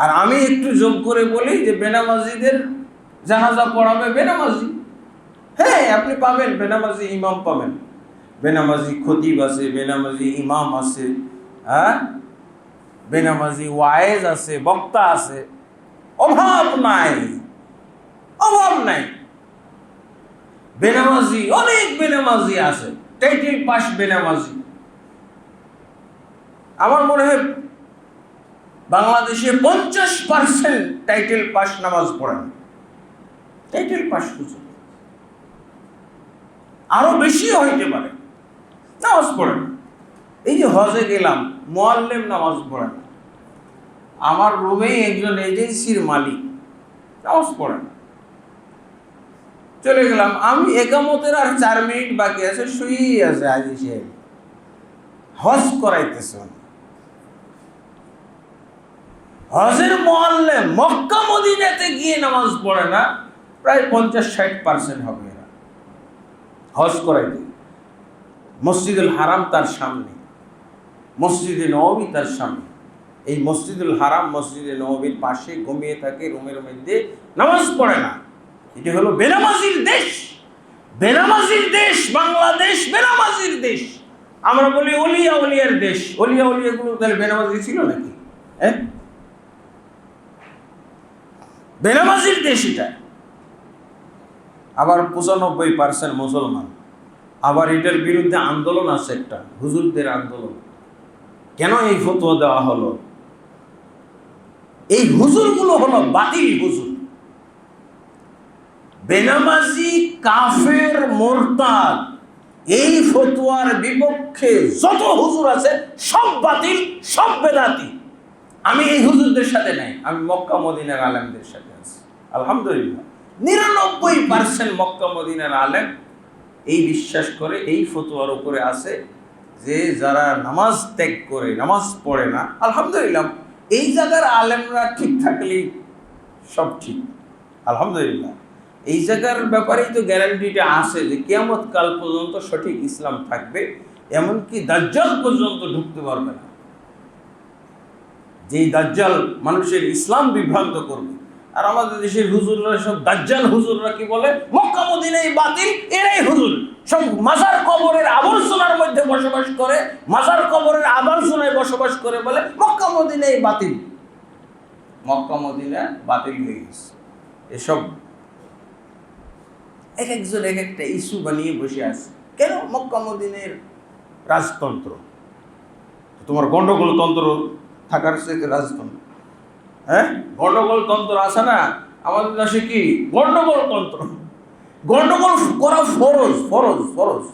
আর আমি একটু যোগ করে বলি যে বেনামাজিদের জানাজা পড়াবে বেনামাজি। হ্যাঁ, আপনি পাবেন বেনামাজি ইমাম পাবেন, বেনামাজি খতিব আছে, বেনামাজি ইমাম আছে, হ্যাঁ, বেনামাজি ওয়ায়েজ আছে, বক্তা আছে, অভাব নাই, অভাব নাই। বেনামাজি অনেক বেনামাজি আছে, টাইটেল পাস বেনামাজি। আমার মনে হয় বাংলাদেশে 50% টাইটেল পাস নামাজ পড়েন, টাইটেল পাস কিছু, আরো বেশিও হইতে পারে, নামাজ পড়েন। এই যে হজে গেলাম, মুআল্লিম নামাজ পড়েন। আমার রুমেই একজন এজেন্সির মালিক নামাজ পড়েন। চলে গেলাম, আমি একামতের আর 4 মিনিট বাকি আছে, শুয়েই আছে আজি সাহেব, হজ করাইতেছে। হজের মুআল্লিম মক্কা মদিনাতে গিয়ে নামাজ পড়ে না, প্রায় 50-60% হবে এরা হজ করাইতে। মসজিদুল হারাম তার সামনে, মসজিদে নববী তার সামনে। এই মসজিদুল হারাম মসজিদে নববীর পাশে ঘুমিয়ে থাকে রুমের মধ্যে, নামাজ পড়ে না। এটা হলো বেনামাজির দেশ, বেনামাজির দেশ বাংলাদেশ, বেনামাজির দেশ। আমরা বলি ওলিয়া ওলিয়ার দেশ, ওলিয়া ওলিয়াগুলো তাহলে বেনামাজি ছিল নাকি? হ্যাঁ, বেনামাজির দেশ এটা। আবার 95% মুসলমান। আবার এটার বিরুদ্ধে আন্দোলন আছে একটা, হুজুরদের আন্দোলন। কেন এই ফতোয়া দেওয়া হলো? এই হুজুরগুলো হলো বাতিল হুজুর, বেনামাজি, কাফের, মুরতাদ। এই ফতোয়ার বিপক্ষে যত হুজুর আছে সব বাতিল, সব বেদাতি। আমি এই হুজুরদের সাথে নাই, আমি মক্কা মদিনার আলেমদের সাথে আছি। আলহামদুলিল্লাহ 99% মক্কা মদিনার আলেম এই বিশ্বাস করে, এই ফতোয়ার উপরে আছে যে যারা নামাজ ত্যাগ করে, নামাজ পড়ে না, আলহামদুলিল্লাহ এই জায়গার আলেমরা ঠিক থাকলেই সব ঠিক। আলহামদুলিল্লাহ এই জায়গার ব্যাপারেই তো গ্যারান্টিটা আছে যে কিয়ামত কাল পর্যন্ত সঠিক ইসলাম থাকবে, এমনকি দাজ্জাল পর্যন্ত ঢুকতে পারবে না। যেই দাজ্জাল মানুষের ইসলাম বিভ্রান্ত করবে। আর আমাদের দেশের হুজুররা সব দাজ্জাল হুজুররা কি বলে? মক্কা মদিনায় বাতিল, এরাই হুজুর। সব মাজার কবরের আবর্জনার মধ্যে বসবাস করে, মাজার কবরের আবর্জনায় বসবাস করে বলে মক্কা মদিনায় বাতিল, মক্কা মদিনা বাতিল হয়ে গেছে। এসব এক একজন এক একটা ইস্যু বানিয়ে বসে আছে। কেন? মক্কা মদিনের রাজতন্ত্র। তোমার গন্ডগোল তন্ত্র থাকার সাথে রাজতন্ত্র, হ্যাঁ, গন্ডগোল তন্ত্র আছে না আমাদের দেশে? কি গন্ডগোল তন্ত্র? গন্ডগোল করা ফরজ, ফরজ, ফরজ।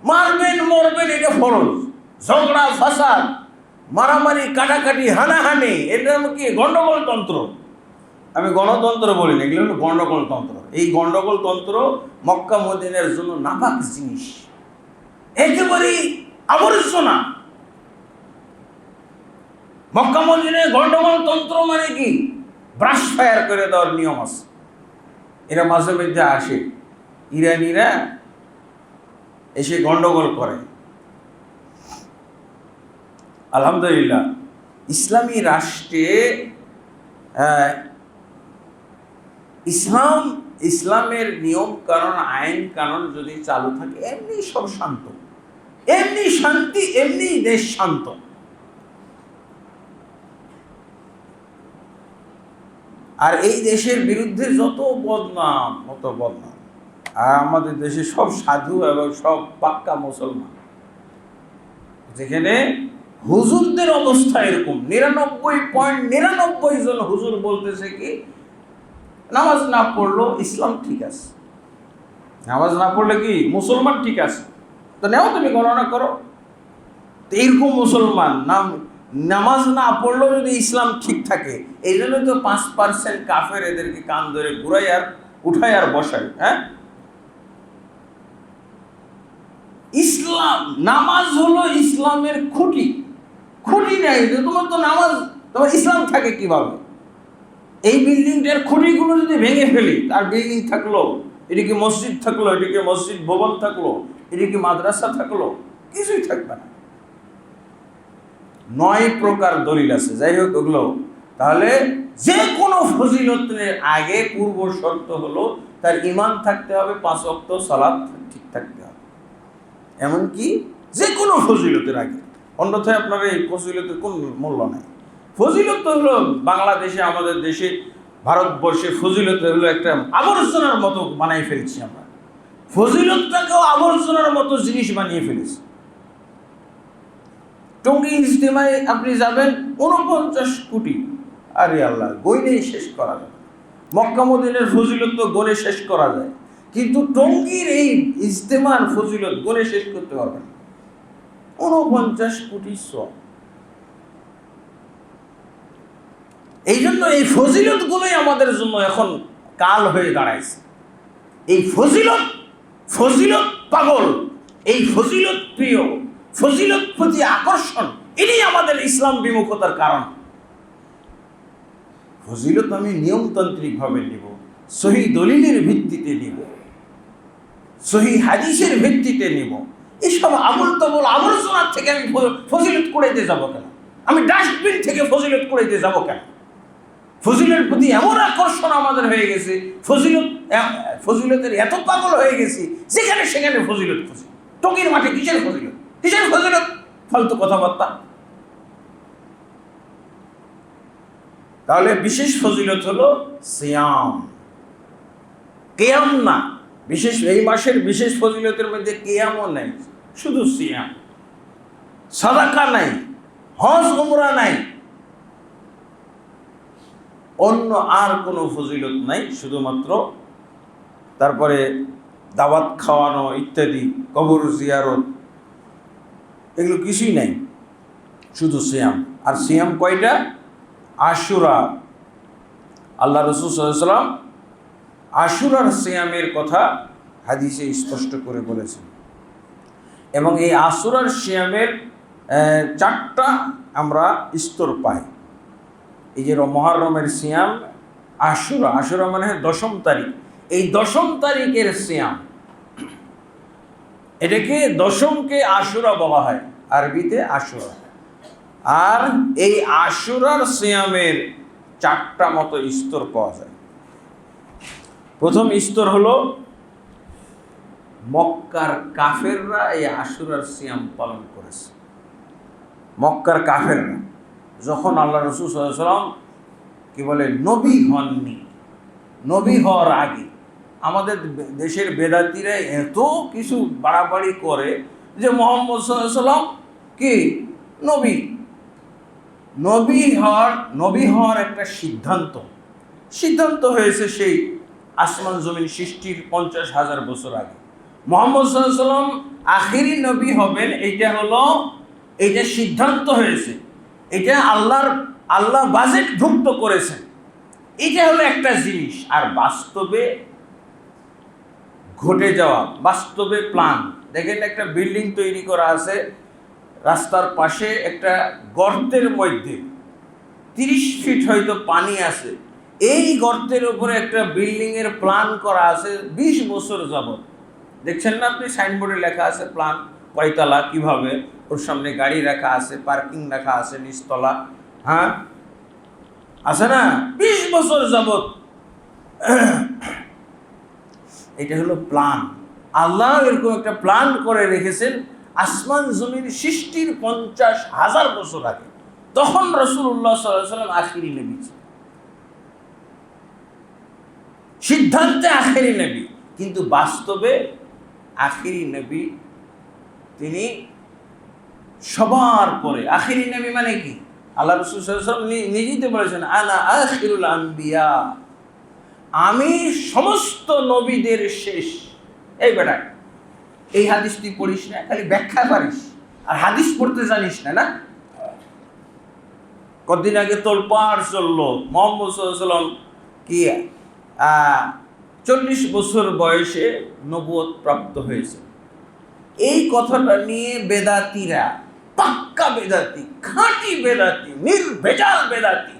মারবেন মরবেন এটা ফরজ। ঝগড়া ফাসাদ, মারামারি, কাটাকাটি, হানাহানি, এটার কি গন্ডগোল তন্ত্র? আমি গণতন্ত্র বলি না, এগুলো হলো গন্ডগোলতন্ত্র। এই গন্ডগোলতন্ত্র মক্কা মদিনার জন্য নাপাক জিনিস, একেবারেই আবর্জনা। মক্কা মদিনায় গন্ডগোলতন্ত্র মানে কি? ব্রাশ ফায়ার করে দেওয়ার নিয়ম আছে। এরা মাঝে মধ্যে আসে, ইরানিরা এসে গন্ডগোল করে। আলহামদুলিল্লাহ, ইসলামী রাষ্ট্রে ইসলামের নিয়ম কানুন, আইন কানুন যদি চালু থাকে, এমনি সব শান্ত, এমনি শান্তি, এমনি দেশ শান্ত। আর এই দেশের বিরুদ্ধে যত বদনাম, আর আমাদের দেশে সব সাধু এবং সব পাক্কা মুসলমান, যেখানে হুজুরদের অবস্থা এরকম, 99.99 জন হুজুর বলতেছে কি নামাজ না পড়লেও ইসলাম ঠিক আছে, নামাজ না পড়লে কি মুসলমান ঠিক আছে। তো নেও, তুমি গণনা করো। তো এইরকম মুসলমান নামাজ না পড়লেও যদি ইসলাম ঠিক থাকে, এই জন্য তো 5% কাফের এদেরকে কান ধরে ঘুরাই আর উঠাই আর বসাই। হ্যাঁ, ইসলাম, নামাজ হলো ইসলামের খুঁটি। খুঁটি নাই তোমার, তো নামাজ, তোমার ইসলাম থাকে কিভাবে? এই বিল্ডিংটার খুঁটিগুলো যদি ভেঙে ফেলি, আর বিল্ডিং থাকলো, এদিকে মসজিদ থাকলো, এদিকে মসজিদ ভবন থাকলো, এদিকে মাদ্রাসা থাকলো, কিছুই থাকবে না। 9 প্রকার দলিল আছে, যাই হোক ওগুলো। তাহলে যে কোনো ফজিলতের আগে পূর্ব শর্ত হলো তার ঈমান থাকতে হবে, 5 ওয়াক্ত সালাত ঠিক থাকতে হবে। এমনকি যে কোনো ফজিলতের আগে, অন্যথায় আপনার এই ফজিলতের কোন মূল্য নাই। ফজিলত হলো বাংলাদেশে, আমাদের দেশে, ভারতবর্ষে ফজিলত হলো একটা আবর্জনার মতো বানাই ফেলছি আমরা। ফজিলতটাকেও আবর্জনার মতো জিনিস বানিয়ে ফেলেছি। টঙ্গী ইজতেমায় আপনি যাবেন, 49 কোটি, আরে আল্লাহ, গইনেই শেষ করা যাবে। মক্কা মদিনার ফজিলত তো গনে শেষ করা যায়, কিন্তু টঙ্গীর এই ইজতেমার ফজিলত গনে শেষ করতে পারবে না। 49 কোটি সওয়াব। এই জন্য এই ফজিলত গুলোই আমাদের জন্য এখন কাল হয়ে দাঁড়াইছে। এই ফজিলত পাগল, এই ফজিলত প্রিয়, ফজিলত প্রতি আকর্ষণ, এটাই আমাদের ইসলাম বিমুখতার কারণ। ফজিলত আমি নিয়মতান্ত্রিক ভাবে নিব, সহি দলিলের ভিত্তিতে নিব, সহি হাদিসের ভিত্তিতে নিব। এইসব আবল তাবল আবর্জনার থেকে আমি ফজিলত কুড়াইতে যাব কেন? আমি ডাস্টবিন থেকে ফজিলত কুড়াইতে যাব কেন? ফজিলের প্রতি এমন আকর্ষণ আমাদের হয়ে গেছে, ফজিলতের এত পাগল হয়ে গেছি, যেখানে সেখানে ফজিলত খুঁজি। টঙ্গীর মাঠে কিসের ফজিলত, কিসের ফজিলত? ফালতু কথাবার্তা। তাহলে বিশেষ ফজিলত হলো সিয়াম, কিয়াম না। এই মাসের বিশেষ ফজিলতের মধ্যে কিয়ামও নাই, শুধু সিয়াম। সাদাকা নাই, হজ উমরা নাই, অন্য আর কোনো ফজিলত নাই, শুধুমাত্র তারপরে দাওয়াত খাওয়ানো ইত্যাদি, কবর জিয়ারত, এগুলো কিছুই নাই, শুধু সিয়াম। আর সিয়াম কয়টা? আশুরা। আল্লাহ রাসূল সাল্লাল্লাহু আলাইহি ওয়াসাল্লাম আশুরার সিয়ামের কথা হাদিসে স্পষ্ট করে বলেছেন। এবং এই আশুরার সিয়ামের 4টা আমরা স্তর পাই। এই যে মুহররমের সিয়াম, আশুরা মানে 10ম তারিখ, এই 10ম তারিখের সিয়াম, এটাকে 10মকে আশুরা বলা হয়, আরবিতে আশুরা। আর এই আশুরার সিয়ামের 4টা মতো স্তর পাওয়া যায়। প্রথম স্তর হলো মক্কার কাফেররা এই আশুরার সিয়াম পালন করেছে। মক্কার কাফেররা যখন আল্লাহ রাসূল সাল্লাল্লাহু আলাইহি ওয়াসাল্লাম কি বলে নবী হননি, নবী হওয়ার আগে আমাদের দেশের বেদাতিরা এত কিছু বাড়াবাড়ি করে যে মুহাম্মদ সাল্লাল্লাহু আলাইহি ওয়াসাল্লাম কি নবী হওয়ার একটা সিদ্ধান্ত হয়েছে সেই আসমান জমিন সৃষ্টির 50,000 বছর আগে। মুহাম্মদ সাল্লাল্লাহু আলাইহি ওয়াসাল্লাম আখিরি নবী হবেন, এইটা সিদ্ধান্ত হয়েছে, এটা আল্লাহ বাজেটভুক্ত করেছেন। এটা হলো একটা জিনিস। আর বাস্তবে ঘটে যাওয়া, বাস্তবে প্ল্যান, দেখেন একটা বিল্ডিং তৈরি করা আছে রাস্তার পাশে, একটা গর্তের মধ্যে 30 ফিট হয়তো পানি আছে, এই গর্তের উপরে একটা বিল্ডিং এর প্ল্যান করা আছে 20 বছর যাবত। দেখছেন না আপনি, সাইনবোর্ডে লেখা আছে প্ল্যান, কয়তলা, কিভাবে, ওর সামনে গাড়ি রাখা আছে, পার্কিং রাখা আছে নিচতলা, হ্যাঁ আছে না, 20 বছর যাবত। এটা হলো প্ল্যান। আল্লাহ এরকম একটা প্ল্যান করে রেখেছেন আসমান জমিন সৃষ্টির 50,000 বছর আগে। তখন রাসূলুল্লাহ সাল্লাল্লাহু আলাইহি ওয়াসাল্লাম আখিরি নবী, সিদ্ধান্তে আখিরি নবী, কিন্তু বাস্তবে আখিরি নবী তিনি সবার পরে। আখিরি নবী মানে কি? আল্লাহ রাসূল সাল্লাল্লাহু আলাইহি ওয়াসাল্লাম নিজেই তো বলেছেন, আনা আখিরুল আম্বিয়া, আমি সমস্ত নবীদের শেষ। এই বেটা, এই হাদিস তুই পড়িস না, খালি ব্যাখ্যা পারিস আর হাদিস পড়তে জানিস না। না, কদিন আগে তোর পার চললো মুহাম্মদ সাল্লাল্লাহু আলাইহি ওয়াসাল্লাম কি 40 বছর বয়সে নবুয়ত প্রাপ্ত হয়েছে। এই কথাটা নিয়ে বেদাতিরা, পাক্কা বেদাতি, খাঁটি বেদাতি, নির্ভেজাল বেদাতি,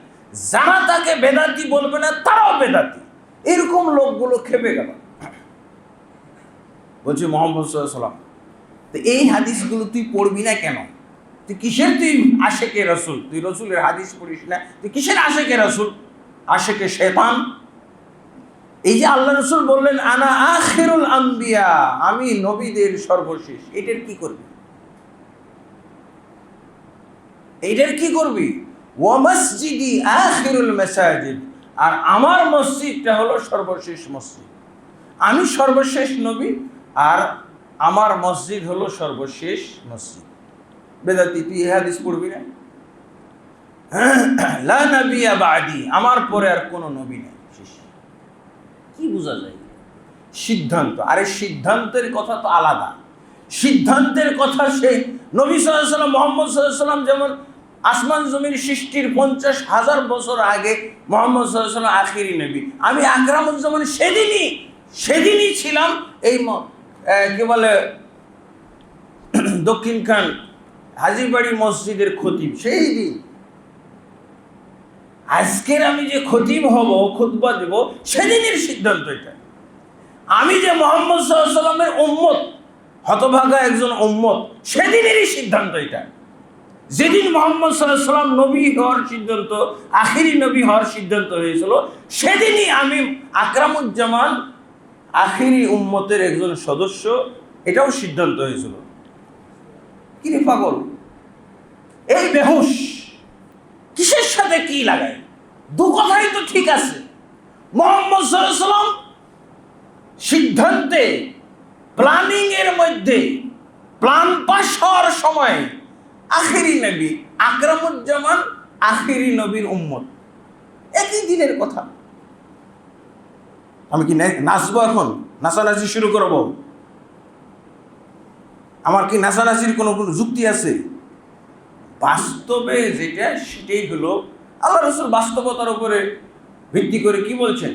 যারা তাকে বেদাতি বলবে না তারাও বেদাতি, এরকম লোকগুলো খেপে গেল। বলছে মুহাম্মদ সাল্লাল্লাহু আলাইহি ওয়াসাল্লাম, তো এই হাদিসগুলো তুই পড়বি না কেন? তুই কিসের তুই আশেকে রাসূল? তুই রাসূলের হাদিস পড়িস না, তুই কিসের আশেকে রাসূল? আশেকে শয়তান। এই যে আল্লাহ রাসূল বললেন আনা আখিরুল আম্বিয়া, আমি নবীদের সর্বশেষ, এটার কি করবি? এটার কি করবি? ওয়া মসজিদি আখিরুল মাসাজিদ, আর আমার মসজিদটা হলো সর্বশেষ মসজিদ। আমি সর্বশেষ নবী আর আমার মসজিদ হলো সর্বশেষ মসজিদ। বেদাতি, তুই এই হাদিস পড়বি না? লা নবিয়া বাদি, আমার পরে আর কোনো নবী নেই, শেষ। কি বোঝা যায়? সিদ্ধান্ত। আরে সিদ্ধান্তের কথা তো আলাদা। সিদ্ধান্তের কথা সেই নবী সাল্লাল্লাহু আলাইহি ওয়াসাল্লাম, মুহাম্মদ সাল্লাল্লাহু আলাইহি ওয়াসাল্লাম যেমন আসমান জমিন সৃষ্টির 50,000 বছর আগে মুহাম্মদ সাল্লাল্লাহু আলাইহি ওয়াসাল্লাম আখিরি নবী। আমি আকরামুজ্জামান সেদিনই ছিলাম এই কি বলে দক্ষিণখান হাজীবাড়ি মসজিদের খতিব, সেই দিন। আজকের আমি যে খতিব হব, খুতবা দেব, সেদিনের সিদ্ধান্ত এটা। আমি যে মুহাম্মদ সাল্লাল্লাহু আলাইহি ওয়াসাল্লামের উম্মত, হতভাগা একজন উম্মত, সেদিনেরই সিদ্ধান্ত এটা। যেদিন মুহাম্মদ সাল্লাল্লাহু আলাইহি ওয়াসাল্লাম নবী হওয়ার সিদ্ধান্ত, আখিরি নবী হওয়ার সিদ্ধান্ত হয়েছিল, সেদিনই আমি আকরামুজ্জামান আখিরি উম্মতের একজন সদস্য, এটাও সিদ্ধান্ত হয়েছিল। কি রে পাগল, এই বেহুশ কিসের সাথে কি লাগায়? দু কথাই তো ঠিক আছে। মুহাম্মদ সাল্লাল্লাহু আলাইহি ওয়াসাল্লাম সিদ্ধান্তে, প্ল্যানিং এর মধ্যে, প্ল্যান পাস হওয়ার সময় আখিরি নবী আকরামুজ্জামান আখিরি নবীর উম্মত, একই দিনের কথা। আমি কি নাচবো এখন? নাচানাচি শুরু করব? আমার কি নাচানাচির কোনো যুক্তি আছে? বাস্তবে যেটা সেটাই হলো। আল্লাহ রাসূল বাস্তবতার উপরে ভিত্তি করে কি বলছেন?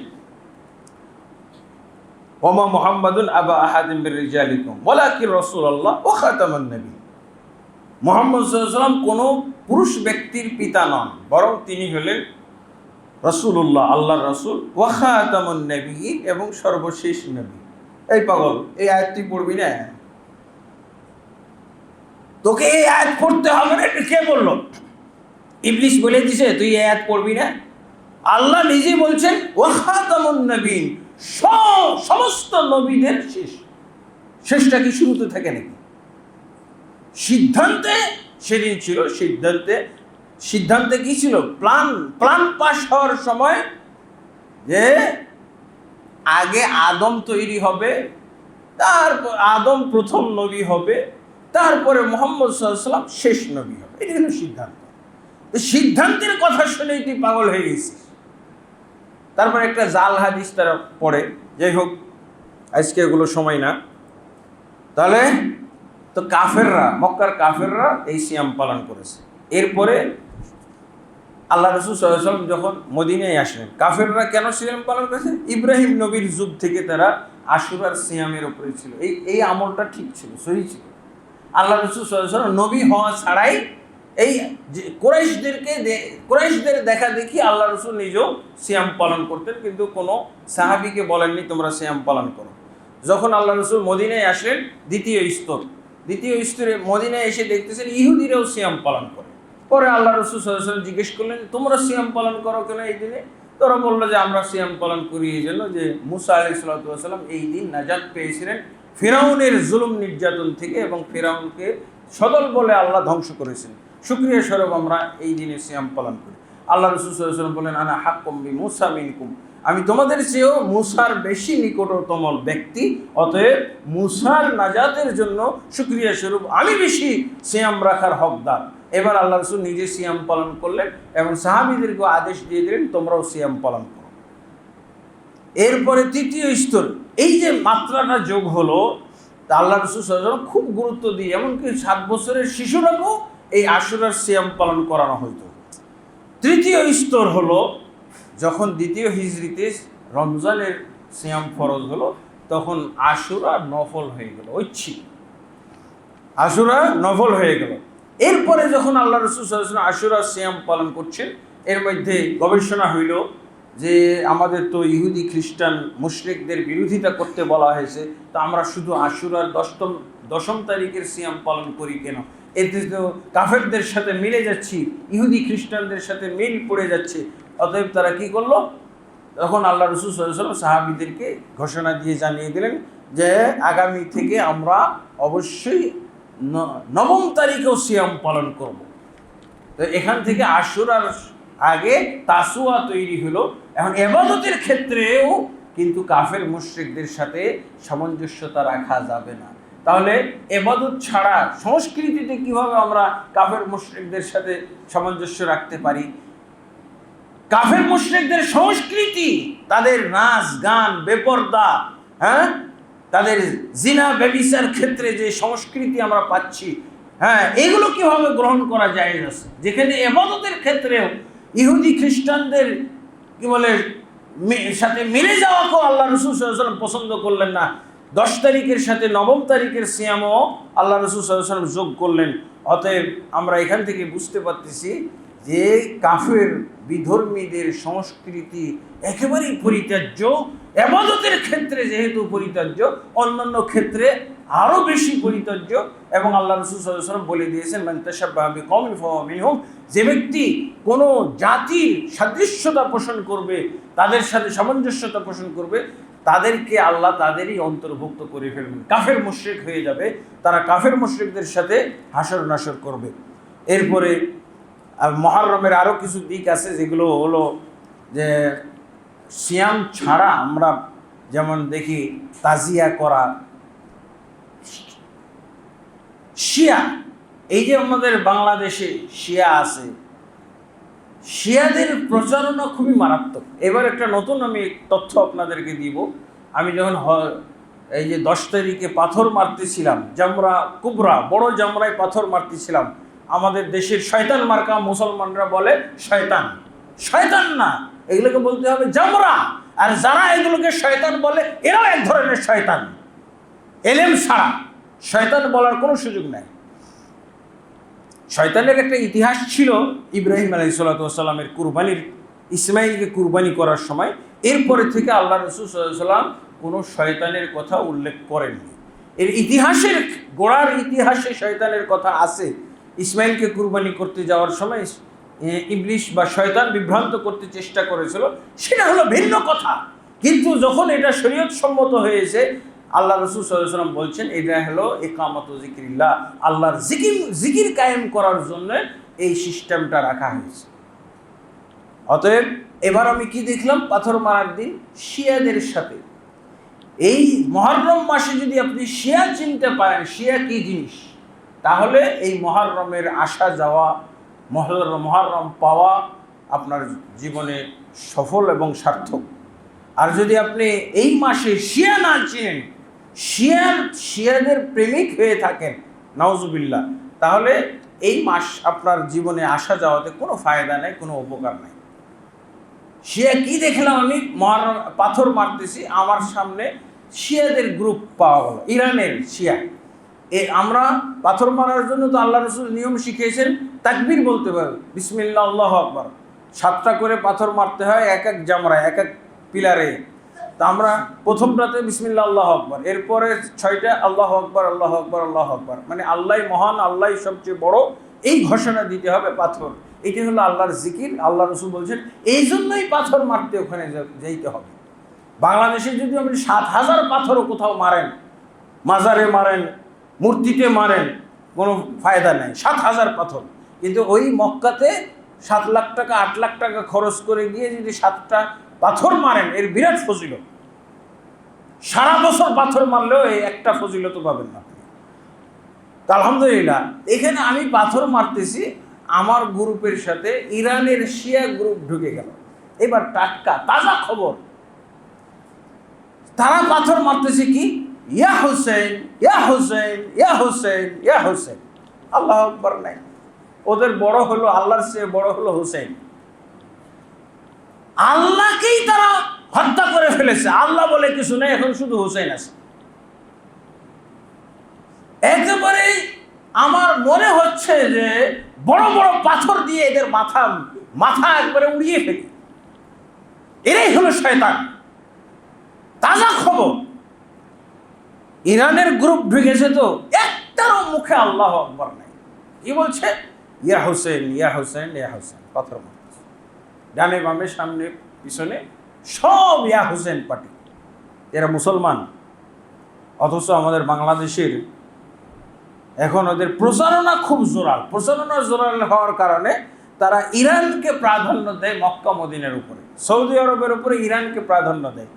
ওমা মুহাম্মাদুন আবা আহাদিম মির রিজালিকুম ওয়ালাকিন রাসূলুল্লাহ ওয়া খাতামান নবী। মুহাম্মদ সাল্লাল্লাহু আলাইহি ওয়াসাল্লাম কোনো পুরুষ ব্যক্তির পিতা নন, বরং তিনি হলেন রাসূলুল্লাহ, আল্লাহর রাসূল, ওয়া খাতামুন নবিয়্যিন, এবং সর্বশেষ নবী। এই পাগল, এই আয়াত তুই পড়বি না? তোকে এই আয়াত পড়তে হবে না, কে বললো? ইবলিস বলে দিছে তুই এই আয়াত পড়বি না? আল্লাহ নিজে বলছেন ওয়া খাতামুন নবিয়্যিন, সমস্ত নবীদের শেষ। শেষটা কি শুরুতে থাকে নাকি? সিদ্ধান্তে সেদিন ছিল। সিদ্ধান্তে কি ছিল? প্ল্যান পাস হওয়ার সময় যে আগে আদম তৈরি হবে, তারপর আদম প্রথম নবী হবে, তারপরে মুহাম্মদ সাল্লাল্লাহু আলাইহি ওয়াসাল্লাম শেষ নবী হবে। এটা হলো সিদ্ধান্ত। তো সিদ্ধান্তের কথা শুনেই তুই পাগল হয়ে গেছিস। তারপরে একটা জাল হাদিস তারা পড়ে। যাই হোক, আজকে এগুলো সময় না। তাহলে তো কাফেররা, মক্কার কাফেররা এই সিয়াম পালন করেছে। এরপরে আল্লাহ রাসূল সাল্লাল্লাহু আলাইহি ওয়াসাল্লাম যখন মদিনায় আসলেন, কাফেররা কেন সিয়াম পালন করেছে? ইব্রাহিম নবীর যুগ থেকে তারা আশুরার সিয়ামের উপরে ছিল। এই আমলটা ঠিক ছিল, সহি ছিল। আল্লাহ রাসূল সাল্লাল্লাহু আলাইহি ওয়াসাল্লাম নবী হওয়া ছাড়াই এই যে কুরাইশদের দেখা দেখি আল্লাহ রাসূল নিজেও সিয়াম পালন করতেন, কিন্তু কোনো সাহাবীকে বলেননি তোমরা সিয়াম পালন করো। যখন আল্লাহ রাসূল মদিনায় আসলেন, দ্বিতীয় স্তরে মদিনায় এসে দেখতেছেন ইহুদিরাও সিয়াম পালন করে। পরে আল্লাহ রাসূল সাল্লাল্লাহু আলাইহি ওয়াসাল্লাম জিজ্ঞেস করলেন, তোমরা সিয়াম পালন করো কেন এই দিনে? তোরা বললো যে আমরা সিয়াম পালন করি এই জন্য যে মুসা আলাইহিস সালাতু ওয়াস সালাম এই দিন নাজাত পেয়েছিলেন ফিরআউনের জুলুম নির্যাতন থেকে, এবং ফিরআউনকে সদল বলে আল্লাহ ধ্বংস করেছেন। শুকরিয়া স্বরূপ আমরা এই দিনে সিয়াম পালন করি। আল্লাহ রাসূল সাল্লাল্লাহু আলাইহি ওয়াসাল্লাম বলেন, আনা হাক্কুম বিমূসা মিনকুম, আমি তোমাদের চেয়েও মুসার বেশি নিকটতম ব্যক্তি, অতএব মুসার নাজাতের জন্য শুকরিয়া স্বরূপ আমি বেশি সিয়াম রাখার হকদার। এবার আল্লাহ রাসূল নিজে সিয়াম পালন করলেন এবং সাহাবীদেরকে আদেশ দিয়ে দিলেন তোমরাও সিয়াম পালন করো। এরপরে তৃতীয় স্তর, এই যে মাত্রাটা যোগ হলো, তা আল্লাহ রাসূল সাল্লাল্লাহু আলাইহি ওয়াসাল্লাম খুব গুরুত্ব দিয়ে, এমনকি 7 বছরের শিশুরাকেও এই আশুরার সিয়াম পালন করানো হইতো। তৃতীয় স্তর হলো যখন দ্বিতীয় হিজরিতে রমজানের সিয়াম ফরজ হলো, তখন আশুরা নফল হয়ে গেল, ঐচ্ছিক আশুরা নফল হয়ে গেল। এরপরে যখন আল্লাহ রাসূল সাল্লাল্লাহু আলাইহি ওয়াসাল্লাম আশুরা সিয়াম পালন করছেন, এর মধ্যে গবেষণা হইল যে আমাদের তো ইহুদি খ্রিস্টান মুশরিকদের বিরোধিতা করতে বলা হয়েছে, তো আমরা শুধু আশুরার 10ম তারিখের সিয়াম পালন করি কেন? এতে তো কাফেরদের সাথে মিলে যাচ্ছি, ইহুদি খ্রিস্টানদের সাথে মিল পড়ে যাচ্ছে। অতএব তারা কি করলো? তখন আল্লাহ রাসূল সাল্লাল্লাহু আলাইহি ওয়াসাল্লাম সাহাবীদেরকে ঘোষণা দিয়ে জানিয়ে দিলেন যে আগামী থেকে আমরা অবশ্যই 9ম তারিখেও সিয়াম পালন করব। তো এখান থেকে আশুরার আগে তাসুয়া তৈরি হলো। এখন ইবাদতের ক্ষেত্রেও কিন্তু কাফের মুশরিকদের সাথে সামঞ্জস্যতা রাখা যাবে না। তাহলে ইবাদত ছাড়া সংস্কৃতিতে কিভাবে আমরা কাফের মুশরিকদের সাথে সামঞ্জস্য রাখতে পারি? কাফের মুশরিকদের সংস্কৃতি, তাদের নাচ গান, বেপরদা, হ্যাঁ, তাদের জিনা ব্যভিচার ক্ষেত্রে যে সংস্কৃতি আমরা পাচ্ছি, হ্যাঁ, এগুলো কিভাবে গ্রহণ করা যায়? যেখানে ইবাদতের ক্ষেত্রেও ইহুদি খ্রিস্টানদের কি বলে সাথে মিলে যাওয়াকেও আল্লাহ রাসূল সাল্লাল্লাহু আলাইহি ওয়াসাল্লাম পছন্দ করলেন না। 10 তারিখের সাথে 9ম তারিখের সিয়ামও আল্লাহ রাসূল সাল্লাল্লাহু আলাইহি ওয়াসাল্লাম যোগ করলেন। অতএব আমরা এখান থেকে বুঝতে পারতেছি যে কাফের বিধর্মীদের সংস্কৃতি একেবারেই পরিত্যাজ্য। ইবাদতের ক্ষেত্রে যেহেতু পরিত্যাজ্য, অন্যান্য ক্ষেত্রে আরও বেশি পরিত্যাজ্য। এবং আল্লাহ রাসূল সাল্লাল্লাহু আলাইহি ওয়াসাল্লাম বলে দিয়েছেন, মান তাশাব্বাহা বিকওমিন ফাহুয়া মিনহুম, যে ব্যক্তি কোনো জাতির সাদৃশ্যতা পোষণ করবে, তাদের সাথে সামঞ্জস্যতা পোষণ করবে, তাদেরকে আল্লাহ তাদেরই অন্তর্ভুক্ত করে ফেলবেন, কাফের মুশরিক হয়ে যাবে, তারা কাফের মুশরিকদের সাথে হাসর নাসর করবে। এরপরে মুহররমের আরও কিছু দিক আছে, যেগুলো হলো যে সিয়াম ছাড়া আমরা যেমন দেখি তাজিয়া করা, শিয়া, এই যে আমাদের বাংলাদেশে শিয়া আছে, শিয়াদের প্রচারণা খুবই মারাত্মক। এবার একটা নতুন আমি তথ্য আপনাদেরকে দিব। আমি যখন এই যে 10 তারিখে পাথর মারতেছিলাম, জামরা কুবরা, বড় জামরায় পাথর মারতেছিলাম, আমাদের দেশের শয়তান মার্কা মুসলমানরা বলে শয়তান, শয়তান না, এগুলোকে বলতে হবে জামরা। আর যারা এগুলোকে শয়তান বলে, এরাও এক ধরনের শয়তান। এলেম ছাড়া শয়তান বলার কোনো সুযোগ নাই। শয়তানের একটা ইতিহাস ছিল ইব্রাহিম আলাইহিসসালাতু ওয়াসসালামের কুরবানির, ইসমাইলকে কুরবানি করার সময়। এরপরে থেকে আল্লাহ রাসূল সাল্লাল্লাহু আলাইহি ওয়াসাল্লাম কোনো শয়তানের কথা উল্লেখ করেননি। এর ইতিহাসের গোড়ার ইতিহাসে শয়তানের কথা আছে। ইসমাইলকে কুরবানি করতে যাওয়ার সময় ইবলিশ বা শয়তান বিভ্রান্ত করতে চেষ্টা করেছিল, সেটা হলো ভিন্ন কথা। কিন্তু যখন এটা শরীয়ত সম্মত হয়েছে, আল্লাহ রাসূল সাল্লাল্লাহু আলাইহি ওয়াসাল্লাম বলছেন এটা হলো ইকামাতু যিকরিল্লাহ, আল্লাহর জিকির কায়েম করার জন্য এই সিস্টেমটা রাখা হয়েছে। অতএব এবার আমি কি দেখলাম, পাথর মারার দিন শিয়াদের সাথে, এই মুহররম মাসে যদি আপনি শিয়া চিনতে পারেন, শিয়া কি জিনিস, তাহলে এই মুহররমের আসা যাওয়া, মুহররম পাওয়া আপনার জীবনে সফল এবং সার্থক। আর যদি আপনি এই মাসে শিয়া না চিনেন, শিয়াদের প্রেমিক হয়ে থাকেন, নাউজুবিল্লাহ, তাহলে এই মাস আপনার জীবনে আসা যাওয়াতে কোনো ফায়দা নেই, কোনো উপকার নাই। শিয়া কি দেখলাম আমি, মহারম পাথর মারতেছি, আমার সামনে শিয়াদের গ্রুপ পাওয়া গেল, ইরানের শিয়া। আমরা পাথর মারার জন্য তো আল্লাহ রসুল নিয়ম শিখিয়েছেন, তাকবীর বলতে পারবে, বিসমিল্লাহ আল্লাহু আকবার, 7টা করে পাথর মারতে হয় এক এক জামরায়, এক এক পিলারে। তা আমরা প্রথমটাতে বিসমিল্লাহ আল্লাহু আকবার, এরপরে 6টা আল্লাহু আকবার আল্লাহু আকবার আল্লাহু আকবার, মানে আল্লাহই মহান, আল্লাহই সবচেয়ে বড়, এই ঘোষণা দিতে হবে পাথর। এটি হলো আল্লাহর জিকির। আল্লাহ রসুল বলছেন এই জন্যই পাথর মারতে ওখানে যাইতে হবে। বাংলাদেশে যদি আপনি 7,000 পাথরও কোথাও মারেন, মাজারে মারেন, মূর্তিতে মারেন, কোনো ফায়দা নেই, 7,000 পাথর। কিন্তু ওই মক্কাতে 7 লাখ টাকা 8 লাখ টাকা খরচ করে গিয়ে যদি 7টা পাথর মারেন, এর বিরাট ফজিলত। সারা বছর পাথর মারলেও এই একটা ফজিলত পাবেন না। আলহামদুলিল্লাহ, এখানে আমি পাথর মারতেছি, আমার গ্রুপের সাথে ইরানের শিয়া গ্রুপ ঢুকে গেল। এবার টাটকা তাজা খবর, তারা পাথর মারতেছে কি, ইয়া হোসেন ইয়া হোসেন ইয়া হোসেন ইয়া হোসেন। আল্লাহু আকবার নাই, ওদের বড় হলো আল্লাহর চেয়ে বড় হলো হোসেন। আল্লাহকেই তারা হত্যা করে ফেলেছে, আল্লাহ বলে কিছু নেই, এখন শুধু হোসেন আছে। একেবারে আমার মনে হচ্ছে যে বড় বড় পাথর দিয়ে এদের মাথা একবারে উড়িয়ে ফেলি। এরাই হলো শয়তান। তাজা খবর, ইরানের গ্রুপ ঢুকেছে, তো একটারও মুখে আল্লাহু আকবার নাই। কি বলছে, ইয়া হোসেন ইয়া হোসেন ইয়া হোসেন, পাথর মারতেছে ডানে বামে সামনে পিছনে, সব ইয়া হোসেন পার্টি। এরা মুসলমান, অথচ আমাদের বাংলাদেশের এখন ওদের প্রচারণা খুব জোরাল হওয়ার কারণে তারা ইরানকে প্রাধান্য দেয় মক্কা মদিনার উপরে, সৌদি আরবের উপরে ইরানকে প্রাধান্য দেয়।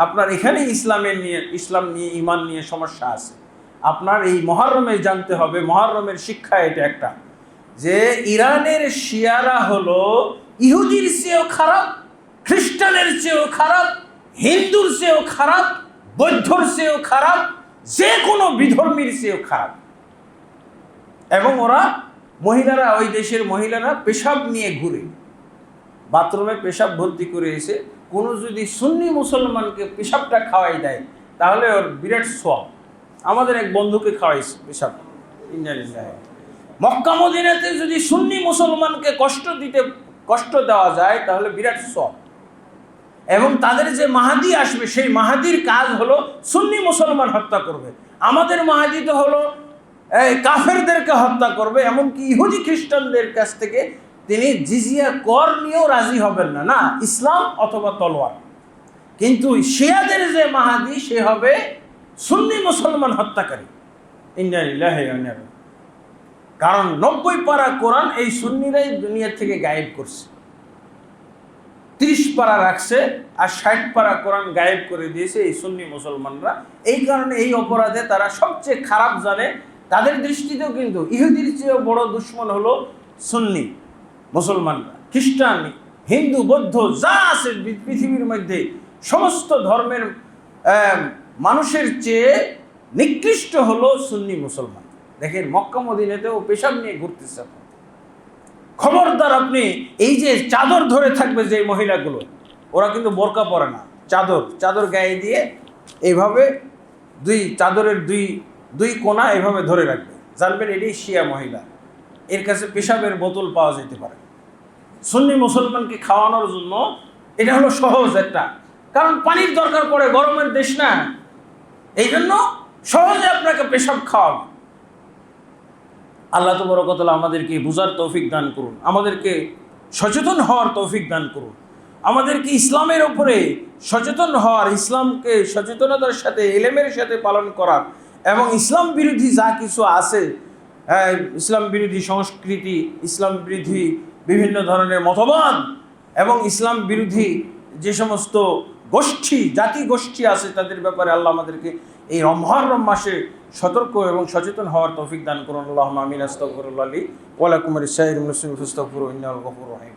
আপনার এখানে ইসলাম নিয়ে ইমান নিয়ে সমস্যা আছে। আপনার এই মহরমে জানতে হবে, মহরমের শিক্ষা এটা একটা, যে ইরানের শিয়ারা হলো ইহুদির চেয়েও খারাপ, খ্রিস্টানের চেয়েও খারাপ, হিন্দুর চেয়েও খারাপ, বৌদ্ধর চেয়েও খারাপ, যে কোনো বিধর্মীর চেয়েও খারাপ। এবং ওরা মহিলারা, ওই দেশের মহিলারা পেশাব নিয়ে ঘুরে, বাথরুমে পেশাব ভর্তি করে এসে কোনো যদি সুন্নি মুসলমানকে পেশাবটা খাওয়াই দেয়, তাহলে ওর বিরাট সওয়াব। আমাদের এক বন্ধুকে খাওয়াইছে পেশাব, মক্কা মদিনাতে যদি সুন্নি মুসলমানকে কষ্ট দেওয়া যায়, তাহলে বিরাট সওয়াব। এবং তাদের যে মাহাদি আসবে, সেই মাহাদির কাজ হলো সুন্নি মুসলমান হত্যা করবে। আমাদের মাহাদি তো হলো কাফেরদেরকে হত্যা করবে, এমনকি ইহুদি খ্রিস্টানদের কাছ থেকে তিনি জিজিয়া কর নিয়েও রাজি হবেন না, না ইসলাম অথবা তলোয়ার। কিন্তু শিয়াদের যে মাহাদি, সে হবে সুন্নি মুসলমান হত্যাকারী। ইন্না লিল্লাহি ওয়া ইন্না ইলাইহি। কারণ 90 পারা কোরআন এই সুন্নিরাই দুনিয়া থেকে গায়েব করছে, 30 পারা রাখছে, আর 60 পারা কোরআন গায়েব করে দিয়েছে এই সুন্নি মুসলমানরা। এই কারণে এই অপরাধে তারা সবচেয়ে খারাপ জানে। তাদের দৃষ্টিতেও কিন্তু ইহুদির চেয়েও বড় দুশ্মন হলো সুন্নি মুসলমানরা। খ্রিস্টান, হিন্দু, বৌদ্ধ যা আছে পৃথিবীর মধ্যে, সমস্ত ধর্মের মানুষের চেয়ে নিকৃষ্ট হলো সুন্নি মুসলমান। দেখেন মক্কা মদিনাতেও পেশাব নিয়ে ঘুরতেছে। খবরদার, আপনি এই যে চাদর ধরে থাকবে যে মহিলাগুলো, ওরা কিন্তু বোরকা পরে না, চাদর গায়ে দিয়ে এইভাবে চাদরের দুই কোণা এইভাবে ধরে রাখবে, জানবেন এটাই শিয়া মহিলা। এর কাছে পেশাবের বোতল পাওয়া যেতে পারে। সুন্নি মুসলমানকে খাওয়ানোর জন্য এটা হলো সহজ একটা, কারণ পানির দরকার পড়ে, গরমের দেশ না, এই জন্য সহজে আপনাকে পেশাব খাওয়াবে। আল্লাহ তাবারক ওয়া তাআলা আমাদেরকে বুঝার তৌফিক দান করুন, আমাদেরকে সচেতন হওয়ার তৌফিক দান করুন, আমাদেরকে ইসলামের উপরে সচেতন হওয়ার, ইসলামকে সচেতনতার সাথে ইলমের সাথে পালন করার, এবং ইসলাম বিরোধী যা কিছু আছে, ইসলাম বিরোধী সংস্কৃতি, ইসলাম বিরোধী বিভিন্ন ধরনের মতবাদ, এবং ইসলাম বিরোধী যে সমস্ত জাতি গোষ্ঠী আছে, তাদের ব্যাপারে আল্লাহ আমাদেরকে এই মুহররম মাসে সতর্ক এবং সচেতন হওয়ার তৌফিক দান করুন। আল্লাহুম্মা আমিন। আস্তাগফিরুল্লাহ লি ওয়া লাকুম ওয়া লিসাইরিল মুসলিমিন ফাস্তাগফিরুহু ইন্নাহু গফুরুর রহিম।